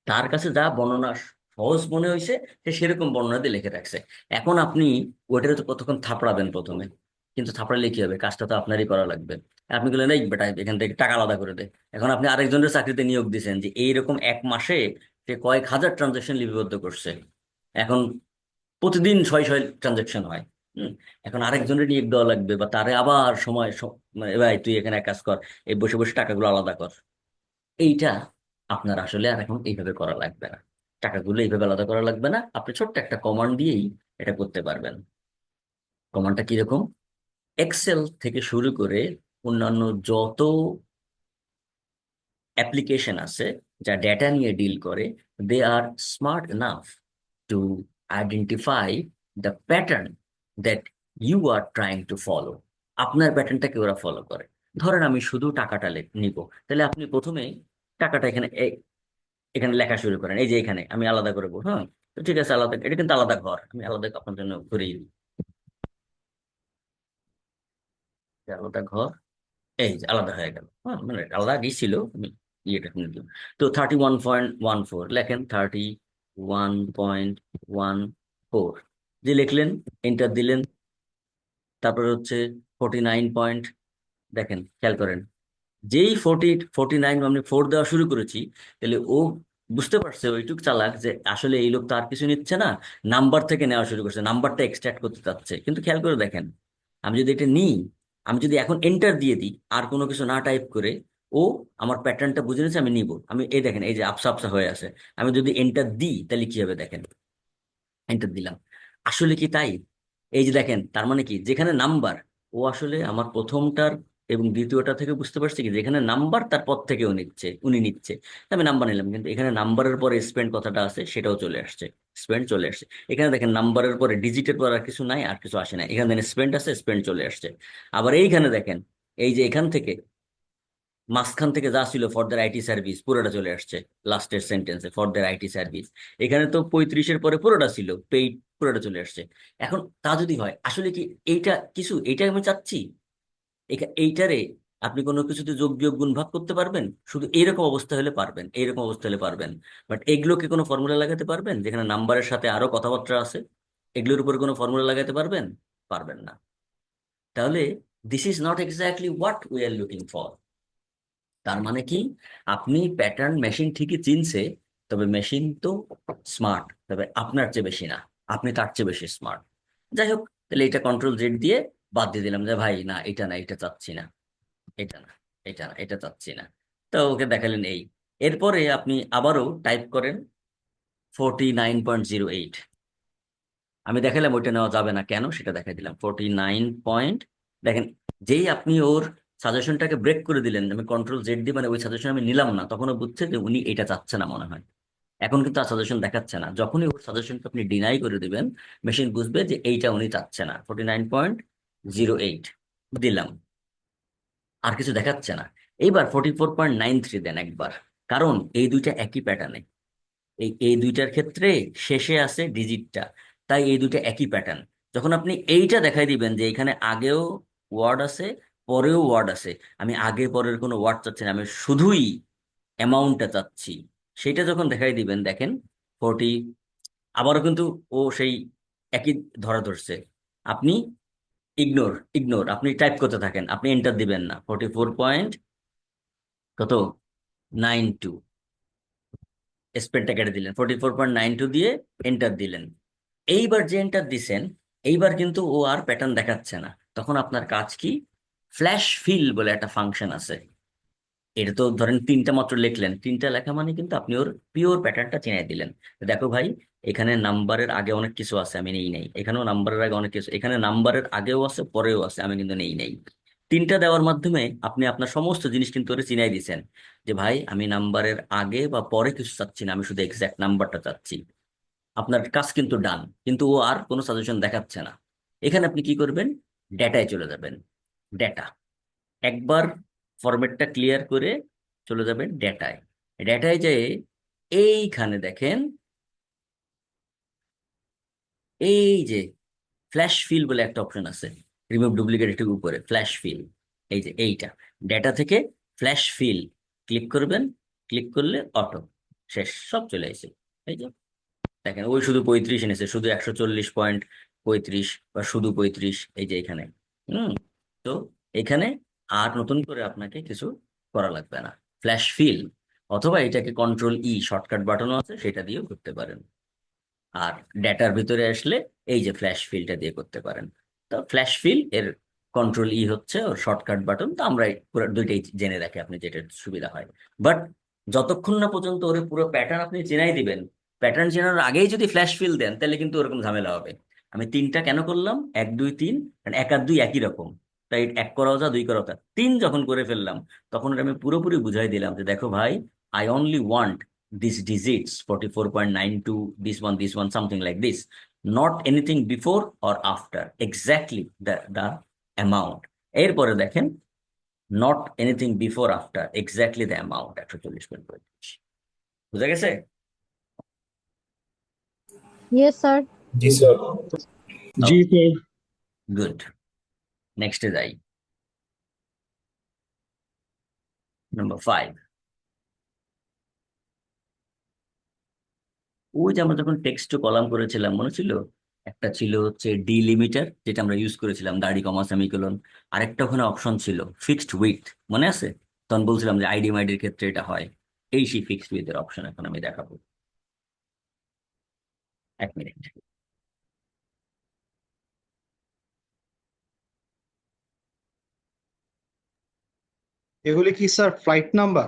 তার কাছে যা বর্ণনা সহজ মনে হয়েছে, সে সেরকম বর্ণনা দিয়ে লিখে রাখছে। এখন আপনি ওইটারে তো কতক্ষণ থাপড়াবেন প্রথমে, কিন্তু থাপড়ালে কি হবে, কাজটা তো আপনারই করা লাগবে। আপনি বললেন এই বেটা এখান থেকে টাকা আলাদা করে দে। এখন আপনি আরেকজনের চাকরিতে নিয়োগ দিয়েছেন যে এইরকম এক মাসে সে কয়েক হাজার ট্রানজাকশন লিপিবদ্ধ করছে, এখন প্রতিদিন শয় শয় ট্রানজাকশন হয়। হুম। এখন আরেকজনের নিয়োগ দেওয়া লাগবে, বা তারে আবার মানে ভাই তুই এখানে এক কাজ কর, এই বসে বসে টাকাগুলো আলাদা কর। এইটা আপনার আসলে আর এখন এইভাবে করা লাগবে না, টাকাগুলো এইভাবে আলাদা করা লাগবে না, আপনি ছোট্ট একটা কমান্ড দিয়েই এটা করতে পারবেন। কমান্ডটা কিরকম? এক্সেল থেকে শুরু করে অন্যান্য যত অ্যাপ্লিকেশন আছে যা ডেটা নিয়ে ডিল করে, they are smart enough to identify the pattern that you are trying to follow. আপনার প্যাটার্নটাকে ওরা ফলো করে। ধরেন আমি শুধু টাকাটা নিব, তাহলে আপনি প্রথমে টাকাটা এখানে এখানে লেখা শুরু করেন, এই যে এখানে আমি আলাদা করবো, হ্যাঁ। তো ঠিক আছে, আলাদা, এটা কিন্তু আলাদা ঘর, আমি আলাদা আপনার জন্য করিয়ে দিই। এটা আলাদা ঘর, এই যে আলাদা হয়ে গেল, হ্যাঁ, মানে আলাদা আগেই ছিল, আমি ইয়েটা কিনে দিলাম। তো 31.14 লেখেন, 31.14 যে লিখলেন, এন্টার দিলেন, তারপরে হচ্ছে 49 পয়েন্ট, দেখেন খেয়াল করেন, যেই 49 আমি 4 দেওয়া শুরু করেছি, তাহলে ও বুঝতে পারছে ওইটুক চালাক যে আসলে এই লোক তো আর কিছু নিচ্ছে না, নাম্বার থেকে নেওয়া শুরু করছে, নাম্বারটা এক্সট্রাক্ট করতে চাচ্ছে। কিন্তু খেয়াল করে দেখেন, আমি যদি এটা নিই, আমি যদি এখন এন্টার দিয়ে দিই আর কোনো কিছু না টাইপ করে, ও আমার প্যাটার্নটা বুঝে নিচ্ছে, আমি নিব। আমি এই দেখেন, এই যে আপসা আপসা হয়ে আছে, আমি যদি এন্টার দিই তাহলে কি হবে দেখেন, এন্টার দিলাম, আসলে কি তাই? এই যে দেখেন, তার মানে কি, যেখানে নাম্বার, ও আসলে আমার প্রথমটার এবং দ্বিতীয়টা থেকে বুঝতে পারছে কি যেখানে নাম্বার তার পর থেকে উনি নিচ্ছে। তা আমি নাম্বার নিলাম, কিন্তু এখানে নাম্বারের পরে স্পেন্ড কথাটা আছে সেটাও চলে আসছে, স্পেন্ড চলে আসছে। এখানে দেখেন নাম্বারের পরে ডিজিটের পর আর কিছু নাই, আর কিছু আসে না, এখানে দেখেন স্পেন্ড আছে, স্পেন্ড চলে আসছে। আবার এইখানে দেখেন, এই যে এখান থেকে মাঝখান থেকে যা ছিল ফর দ্যার আইটি সার্ভিস পুরোটা চলে আসছে লাস্টের সেন্টেন্সে, ফর দ্যার আইটি সার্ভিস। এখানে তো 35-এর পরে পুরোটা ছিল পেইড, পুরোটা চলে আসছে। এখন তা যদি হয়, আসলে কি এইটা কিছু, এইটা আমি চাচ্ছি, এইটারে আপনি কোনো কিছুতে যোগ বিয়োগ গুণ ভাগ করতে পারবেন, শুধু এইরকম অবস্থা হলে পারবেন, এইরকম অবস্থা হলে পারবেন। বাট এগুলোকে কোনো ফর্মুলা লাগাতে পারবেন যেখানে নাম্বারের সাথে আরো কথাবার্তা আছে? এগুলোর উপর কোনো ফর্মুলা লাগাতে পারবেন? পারবেন না। তাহলে this is not exactly what we are looking for. তার মানে কি, আপনি প্যাটার্ন মেশিন ঠিকই চিনছে, তবে মেশিন তো স্মার্ট, তবে আপনার চেয়ে বেশি না, আপনি তার চেয়ে বেশি স্মার্ট। যাই হোক, তাহলে এটা কন্ট্রোল Z দিয়ে বাদ দিয়ে দিলাম, যে ভাই না, এটা না, এটা চাচ্ছি না, এটা না, এটা না, এটা চাচ্ছি না। তো ওকে দেখালেন এই। এরপরে আপনি আবারও টাইপ করেন 49.08। আমি দেখালাম ওইটা নেওয়া যাবে না কেন, সেটা দেখাই দিলাম 49 পয়েন্ট। দেখেন, যেই আপনি ওর সাজেশনটাকে ব্রেক করে দিলেন, আমি কন্ট্রোল Z দিয়ে, মানে ওই সাজেশন আমি নিলাম না, তখন ও বুঝছে যে উনি এটা চাচ্ছে না মনে হয়। এখন কিন্তু আর সাজেশন দেখাচ্ছে না, যখনই ওর সাজেশনকে আপনি ডিনাই করে দিবেন, মেশিন বুঝবে যে এইটা উনি চাচ্ছে না। 49.08 দিলাম, আর কিছু দেখাচ্ছে না। এইবার 44.93 দেন একবার, কারণ এই দুইটা একই প্যাটার্নে, এই দুইটার ক্ষেত্রে শেষে আছে ডিজিটটা, তাই এই দুইটা একই প্যাটার্ন। যখন আপনি এইটা দেখাই দিবেন যে এখানে আগেও ওয়ার্ড আছে, পরেও ওয়ার্ড আছে, আমি আগে পরের কোনো ওয়ার্ড চাচ্ছি না, আমি শুধুই অ্যামাউন্টটা চাচ্ছি, সেটা যখন দেখাই দিবেন, দেখেন 40, আবারও কিন্তু ও সেই একই ধরা ধরছে। আপনি ইগনোর ইগনোর, আপনি টাইপ করতে থাকেন, আপনি এন্টার দিবেন না। 44 কত 92, স্পেলটা কেটে দিলেন, 44.92 দিয়ে এন্টার দিলেন। এইবার যে এন্টার দিছেন, এইবার কিন্তু ও আর প্যাটার্ন দেখাচ্ছে না। তখন আপনার কাজ কি, ফ্ল্যাশ ফিল বলে একটা ফাংশন আছে। এটা তো ধরেন তিনটা মাত্র লিখলেন, তিনটা লেখা মানে কিন্তু আপনি ওর পিওর প্যাটার্নটা চিনাই দিলেন। দেখো ভাই, এখানে নাম্বারের আগে অনেক কিছু আছে, আমি নেই নাই, এখানেও নাম্বারের আগে অনেক কিছু, এখানে নাম্বারের আগেও আছে পরেও আছে, আমি কিন্তু নেই নাই। তিনটা দেওয়ার মাধ্যমে আপনি আপনার সমস্ত জিনিস কিন্তু ওরে চিনাই দিছেন, যে ভাই আমি নাম্বারের আগে বা পরে কিছু চাচ্ছি না, আমি শুধু এক্সাক্ট নাম্বারটা চাচ্ছি। আপনার কাজ কিন্তু ডান, কিন্তু ও আর কোনো সাজেশন দেখাচ্ছে না। এখানে আপনি কি করবেন, ডেটায় চলে যাবেন। ডেটা, একবার ফরম্যাটটা ক্লিয়ার করে চলে যাবেন ডেটায়। ডেটায় যেয়ে এইখানে দেখেন, এই যে ফ্ল্যাশ ফিল বলে একটা অপশন আছে, রিমুভ ডুপ্লিকেট উপরে ফ্ল্যাশ ফিল, এই যে এইটা, ডেটা থেকে ফ্ল্যাশ ফিল ক্লিক করবেন। ক্লিক করলে অটো, শেষ, সব চলে আসে। এই যে দেখেন, ওই শুধু 35 এনেছে, শুধু 140.35, বা শুধু 35, এই যে এখানে। হুম। তো এখানে আর নতুন করে আপনাকে কিছু করা লাগবে না, ফ্ল্যাশ ফিল, অথবা এটাকে কন্ট্রোল শর্টকাট বাটনও আছে, সেটা দিয়েও করতে পারেন। আর ডেটার ভিতরে আসলে এই যে ফ্ল্যাশ ফিলটা দিয়ে করতে পারেন। তো ফ্ল্যাশ ফিল এর কন্ট্রোল হচ্ছে ওর শর্টকাট বাটন। তো আমরা এই পুরো দুইটাই জেনে রাখি, আপনি যেটা সুবিধা হয়। বাট যতক্ষণ না পর্যন্ত ওর পুরো প্যাটার্ন আপনি চেনাই দিবেন, প্যাটার্ন চেনার আগেই যদি ফ্ল্যাশ ফিল দেন, তাহলে কিন্তু ওরকম ঝামেলা হবে। আমি তিনটা কেন করলাম, 1 2 3, কারণ 1 আর 2 একই রকম, তাই এক করাও যা, দুই করাও তা, তিন যখন করে ফেললাম, তখন ওটা আমি পুরোপুরি বুঝাই দিলাম যে দেখো ভাই, I only want these digits 44.92, this one, something like this, not anything before or after, exactly the amount। এরপরে দেখেন, not anything before after, exactly the amount, 140.35। বুঝা গেছে? Yes sir. জি স্যার। জি স্যার। গুড, নেক্সটে যাই, নাম্বার 5। ওই যে আমরা যখন টেক্সট টু কলাম করেছিলাম, মনে ছিল? একটা ছিল হচ্ছে ডিলিমিটার, যেটা আমরা ইউজ করেছিলাম, দাড়ি কমা সেমিকোলন। আরেকটা ওখানে অপশন ছিল ফিক্সড উইথ, মনে আছে? তখন বলছিলাম যে আইডি মাইডির ক্ষেত্রে এটা হয়। এই সেই ফিক্সড উইথ এর অপশন এখন আমি দেখাবো। 1 মিনিট। এগুলি কি স্যার ফ্লাইট নাম্বার?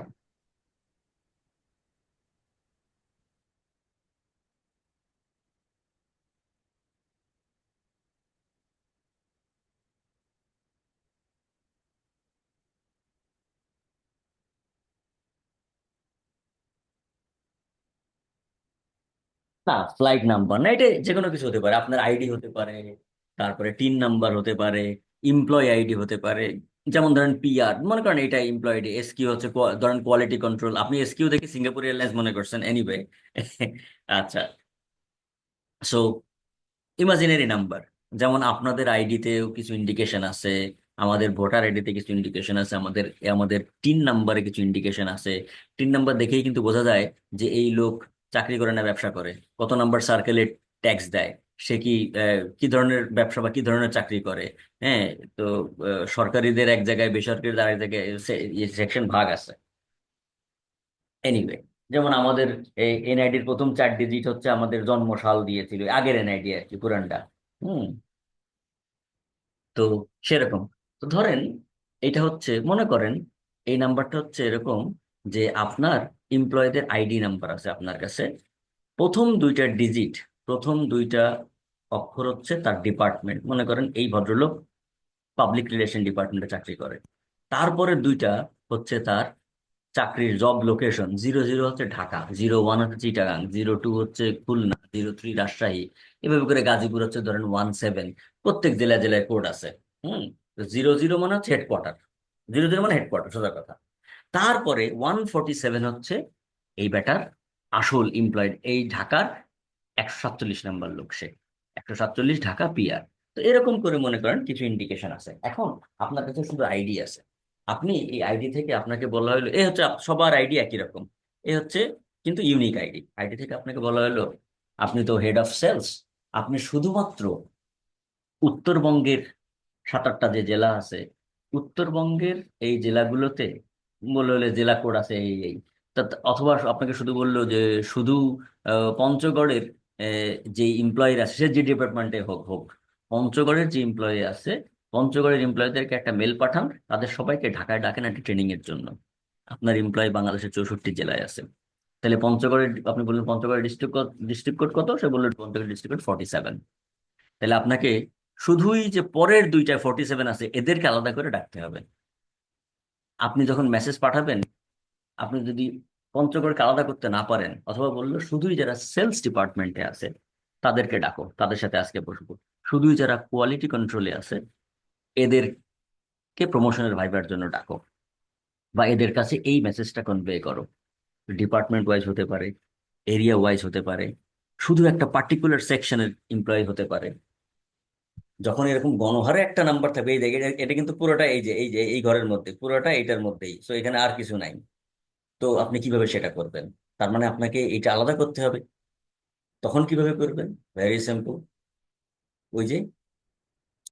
না, ফ্লাইট নাম্বার না, এটা যে কোনো কিছু হতে পারে, আপনার আইডি হতে পারে, তারপরে টিন নাম্বার হতে পারে, এমপ্লয় আইডি হতে পারে। যেমন ধরেন পিআর, মনে করেন এটা এমপ্লয় আইডি, এসকিউ হচ্ছে ধরেন কোয়ালিটি কন্ট্রোল, আপনি এসকিউ দেখে সিঙ্গাপুর এয়ারলাইন্স মনে করছেন, এনিওয়ে। আচ্ছা, সো ইমাজিনারি নাম্বার, যেমন আপনাদের আইডিতেও কিছু ইন্ডিকেশন আছে, আমাদের ভোটার আইডিতে কিছু ইন্ডিকেশন আছে, আমাদের আমাদের টিন নাম্বারে কিছু ইন্ডিকেশন আছে। টিন নাম্বার দেখেই কিন্তু বোঝা যায় যে এই লোক চাকরি করে না ব্যবসা করে, কত নাম্বার সার্কেলে ট্যাক্স দেয়, সে কি কি ধরনের ব্যবসা বা কি ধরনের চাকরি করে। হ্যাঁ, তো সরকারিদের এক জায়গায়, বেসরকারিদের আরেক জায়গায় সেকশন ভাগ আছে। এনিওয়ে, যেমন আমাদের এনআইডির প্রথম 4 ডিজিট হচ্ছে আমাদের জন্মসাল দিয়েছিল, আগের এনআইডি আর কি, পুরানটা। হুম। তো সেরকম, তো ধরেন এটা হচ্ছে, মনে করেন এই নাম্বারটা হচ্ছে এরকম যে আপনার এমপ্লয়ীদের আইডি নাম্বার আছে আপনার কাছে, প্রথম 2টা ডিজিট, প্রথম 2টা অক্ষর হচ্ছে তার ডিপার্টমেন্ট, মনে করেন এই ভদ্রলোক পাবলিক রিলেশন ডিপার্টমেন্টে চাকরি করে। তারপরে 2টা হচ্ছে তার চাকরির জব লোকেশন, 00 হচ্ছে ঢাকা, 01 হচ্ছে চিটাগাং, 02 হচ্ছে খুলনা, 03 রাজশাহী, এভাবে করে গাজীপুর হচ্ছে ধরেন 17। প্রত্যেক জেলায় জেলায় কোড আছে। হুম। 00 মানে হচ্ছে হেডকোয়ার্টার, 00 মানে হেডকোয়ার্টার, সোজা কথা। তারপরে 147 হচ্ছে এই বেটার আসল এমপ্লয়েড, এই ঢাকার 147 নম্বর লোক সে, 147 ঢাকা পিআর। তো এরকম করে মনে করেন কিছু ইন্ডিকেশন আছে। এখন আপনার কাছে শুধু আইডি আছে, আপনি এই আইডি থেকে আপনাকে বলা হলো এ হচ্ছে সবার আইডি একই রকম, এ হচ্ছে কিন্তু ইউনিক আইডি। আইডি থেকে আপনাকে বলা হলো আপনি তো হেড অফ সেলস, আপনি শুধুমাত্র উত্তরবঙ্গের 7-8টা যে জেলা আছে, উত্তরবঙ্গের এই জেলাগুলোতে বললো হলে জেলা কোড আছে এই এই। অথবা আপনাকে শুধু বললো যে শুধু পঞ্চগড়ের যে এমপ্লয়ি আছে, সে যে ডিপার্টমেন্টে হোক হোক, পঞ্চগড়ের যে এমপ্লয়ি আছে, পঞ্চগড়ের এমপ্লয়ীদেরকে একটা মেল পাঠান, তাদের সবাইকে ঢাকায় ডাকেন একটা ট্রেনিং এর জন্য। আপনার এমপ্লয়ি বাংলাদেশের 64 জেলায় আছে। তাহলে পঞ্চগড়ের, আপনি বললেন পঞ্চগড়ের ডিস্ট্রিক্ট কোড কত, সে বললো পঞ্চগড় ডিস্ট্রিক্ট কোড 47। তাহলে আপনাকে শুধুই যে পরের 2টা 47 আছে এদেরকে আলাদা করে ডাকতে হবে। আপনি যখন মেসেজ পাঠাবেন, আপনি যদি পঞ্চগড়কে আলাদা করতে না পারেন, অথবা বললো শুধুই যারা সেলস ডিপার্টমেন্টে আছে তাদেরকে ডাকো, তাদের সাথে আজকে বসবো, শুধুই যারা কোয়ালিটি কন্ট্রোলে আছে এদেরকে প্রমোশনের ভাইবার জন্য ডাকো, বা এদের কাছে এই মেসেজটা কনভে করো। ডিপার্টমেন্ট ওয়াইজ হতে পারে, এরিয়া ওয়াইজ হতে পারে, শুধু একটা পার্টিকুলার সেকশনের এমপ্লয়ি হতে পারে। যখন এরকম গণহারে একটা নাম্বার থাকবে, এই দেখে এটা কিন্তু পুরোটা এই যে এই ঘরের মধ্যে, পুরোটা এইটার মধ্যেই, তো এখানে আর কিছু নাই। তো আপনি কিভাবে সেটা করবেন? তার মানে আপনাকে এটা আলাদা করতে হবে। তখন কিভাবে করবেন? ভেরি সিম্পল, ওই যে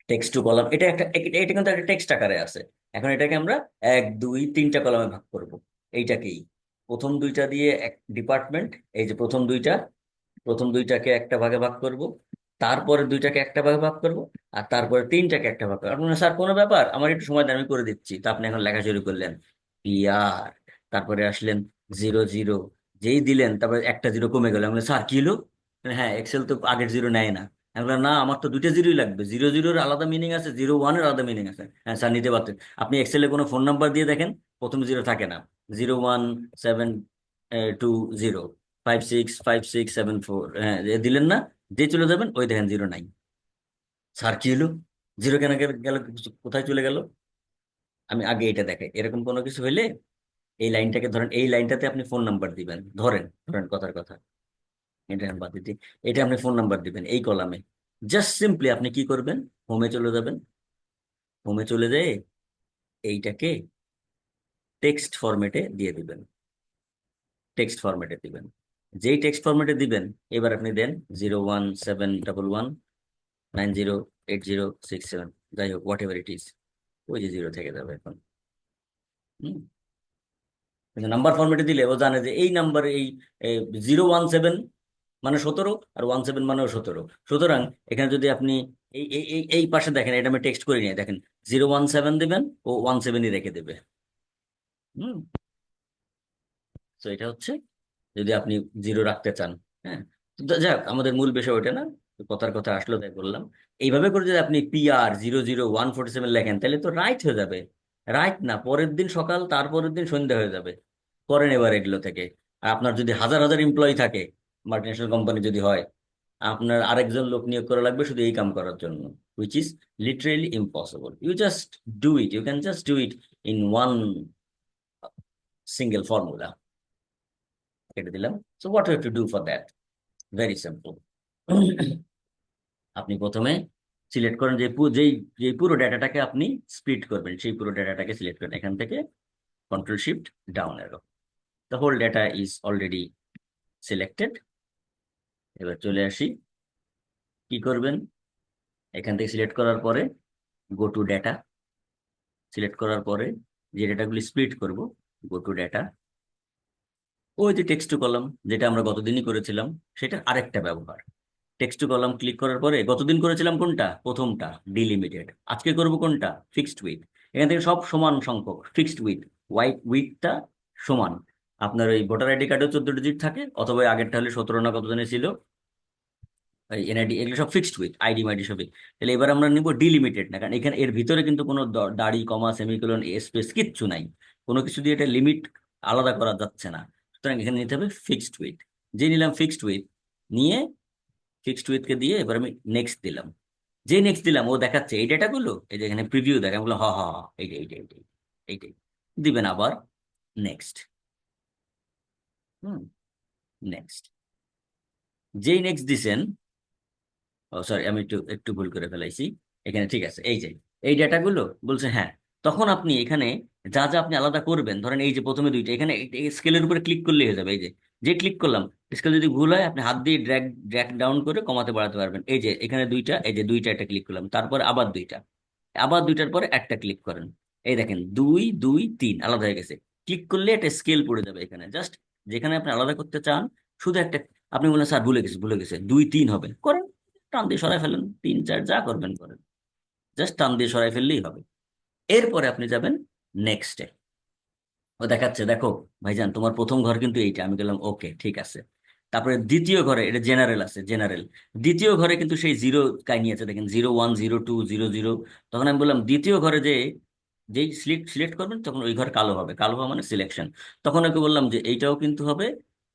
টেক্সট টু কলাম, এটা কিন্তু একটা টেক্সট আকারে আছে। এখন এটাকে আমরা 1 2 3টা কলামে ভাগ করব। এইটাকেই প্রথম 2টা দিয়ে এক ডিপার্টমেন্ট, এই যে প্রথম দুইটাকে একটা ভাগে ভাগ করব, তারপরে 2টাকে একটা ভাগে ভাগ করব, আর তারপরে 3টাকে একটা ভাগ করবো। আপনার স্যার কোনো ব্যাপার, আমার একটু সময় দেন আমি করে দিচ্ছি। তা আপনি এখন লেখা শুরু করলেন পিআর, তারপরে আসলেন 00, যেই দিলেন তারপরে একটা জিরো কমে গেল। আমি বললাম, স্যার কি হলো? হ্যাঁ, এক্সেল তো আগের জিরো নেয় না। আমি বললাম, না আমার তো 2টা 0ই লাগবে, 00-এর আলাদা মিনিং আছে, 01-এর আলাদা মিনিং আছে। হ্যাঁ স্যার, নিতে পারতেন। আপনি এক্সেলে কোনো ফোন নাম্বার দিয়ে দেখেন, প্রথম জিরো থাকে না। 01720 565674, হ্যাঁ দিলেন না, যে চলে যাবেন ওই দেখেন জিরো নাই। স্যার কি হলো? জিরো কেন গেল, কোথায় চলে গেল? আমি আগে এটা দেখাই, এরকম কোনো কিছু হইলে এই লাইনটাকে ধরেন, এই লাইনটাতে আপনি ফোন নাম্বার দিবেন, ধরেন ধরেন কথার কথা, এটা আমি বাদ দিচ্ছি। এটা আপনি ফোন নাম্বার দিবেন এই কলামে। জাস্ট সিম্পলি আপনি কি করবেন, হোমে চলে যাবেন, হোমে চলে যেয়ে এইটাকে টেক্সট ফরম্যাটে দিয়ে দিবেন, টেক্সট ফরম্যাটে দিবেন। যেই টেক্সট ফরম্যাটে দিবেন, এবার আপনি দেন 01711 908067, যাই হোক হোয়াট এভার ইট ইজ, ওই যে 0 থেকে যাবে এখন। হুম কিন্তু নাম্বার ফরম্যাটে দিলে ও জানে যে এই নাম্বার এই 017 মানে 17, আর 17 মানেও 17। সুতরাং এখানে যদি আপনি এই পাশে দেখেন, এটা আমি টেক্সট করে নিয়ে দেখেন, 017 দেবেন, ও 17ই রেখে দেবে। হুম তো এটা হচ্ছে যদি আপনি 0 রাখতে চান। হ্যাঁ, তো যাক আমাদের মূল বিষয় ওইটা না, তো কথার কথা আসলো তাই বললাম। এইভাবে করে যদি আপনি PR 00147 লেখেন, তাহলে তো রাইট হয়ে যাবে। রাইট না, পরের দিন সকাল, তারপরের দিন সন্ধ্যা হয়ে যাবে। করেন এবার এগুলো থেকে। আর আপনার যদি হাজার হাজার এমপ্লয়ি থাকে, মাল্টিনেশনাল কোম্পানি যদি হয়, আপনার আরেকজন লোক নিয়োগ করা লাগবে শুধু এই কাম করার জন্য, which is literally impossible. You just do it. You can just do it in one single formula. কেটে দিলাম। So what you have to do for that? Very simple. আপনি প্রথমে সিলেক্ট করেন যে যেই পুরো ডেটাটাকে আপনি স্প্লিট করবেন, সেই পুরো ডেটাটাকে সিলেক্ট করেন এখান থেকে, control shift down arrow. The whole data is already selected. এবার চলে আসি, কি করবেন, এখান থেকে সিলেক্ট করার পরে গো টু ডেটা, সিলেক্ট করার পরে যে ডেটাগুলি স্প্লিট করব, গো টু ডেটা, ওই যে টেক্সট টু কলাম যেটা আমরা গতদিনই করেছিলাম, সেটা আরেকটা ব্যবহার। টেক্সট টু কলাম ক্লিক করার পরে গতদিন করেছিলাম কোনটা, প্রথমটা ডিলিমিটেড। আজকে করব কোনটা, ফিক্সড উইথ। এখান থেকে সব সমান সংখ্যক, ফিক্সড উইথ, উইথটা সমান। আপনার ওই ভোটার আইডি কার্ডেও 14 ডিজিট থাকে, অথবা ওই আগেরটা হলে 17 না কত জানি ছিল, এই এনআইডি, এগুলো সব ফিক্সড উইথ, আইডি মাইডি সবই। তাহলে এবার আমরা নিব ডিলিমিটেড না, কারণ এখানে এর ভিতরে কিন্তু কোনো দাড়ি কমা সেমিকোলন স্পেস কিচ্ছু নাই, কোনো কিছু দিয়ে এটা লিমিট আলাদা করা যাচ্ছে না। সুতরাং এখানে নিতে হবে ফিক্সড উইথ। যে নিলাম ফিক্সড উইথ, নিয়ে ফিক্সড উইথকে দিয়ে এবার আমি নেক্সট দিলাম। যে নেক্সট দিলাম ও দেখাচ্ছে এই ডেটাগুলো, এই যে এখানে প্রিভিউ দেখা, আমি বললাম হ হ হ, এইটাই এইটাই এইটাই এইটাই, দিবেন আবার নেক্সট। হুম নেক্সট, যেই নেক্সট দিছেন, ও সরি আমি একটু একটু ভুল করে ফেলাইছি, এখানে ঠিক আছে, এই যে এই ডেটাগুলো বলছে হ্যাঁ। তখন আপনি এখানে যা যা আপনি আলাদা করবেন, ধরেন এই যে প্রথমে দুইটা, এখানে স্কেলের উপরে ক্লিক করলেই হয়ে যাবে। এই যে যে ক্লিক করলাম, স্কেল যদি ভুল হয় আপনি হাত দিয়ে ড্র্যাগ ড্র্যাগ ডাউন করে কমাতে বাড়াতে পারবেন। এই যে এখানে দুইটা, এই যে দুইটা একটা ক্লিক করলাম, তারপর আবার দুইটা, আবার দুইটার পরে একটা ক্লিক করেন, এই দেখেন 2 2 3 আলাদা হয়ে গেছে। ক্লিক করলে একটা স্কেল পড়ে যাবে এখানে, জাস্ট যেখানে আপনি আলাদা করতে চান শুধু একটা, আপনি বলেন স্যার ভুলে গেছে 2 3 হবে, করেন, টান দিয়ে সরাই ফেলেন, 3 4 যা করবেন করেন, জাস্ট টান দিয়ে সরাই ফেললেই হবে। এরপরে আপনি যাবেন নেক্সটে, ও দেখাচ্ছে দেখো ভাইজান তোমার প্রথম ঘর কিন্তু এইটা, আমি বললাম ওকে ঠিক আছে। তারপরে দ্বিতীয় ঘরে, এটা জেনারেল আছে, জেনারেল, দ্বিতীয় ঘরে কিন্তু সেই 0 কাহিনী আছে, দেখেন 010200। তখন আমি বললাম দ্বিতীয় ঘরে যে যেই সিলেক্ট সিলেক্ট করবেন তখন ওই ঘর কালো হবে, কালো হওয়া মানে সিলেকশন। তখন ওকে বললাম যে এইটাও কিন্তু হবে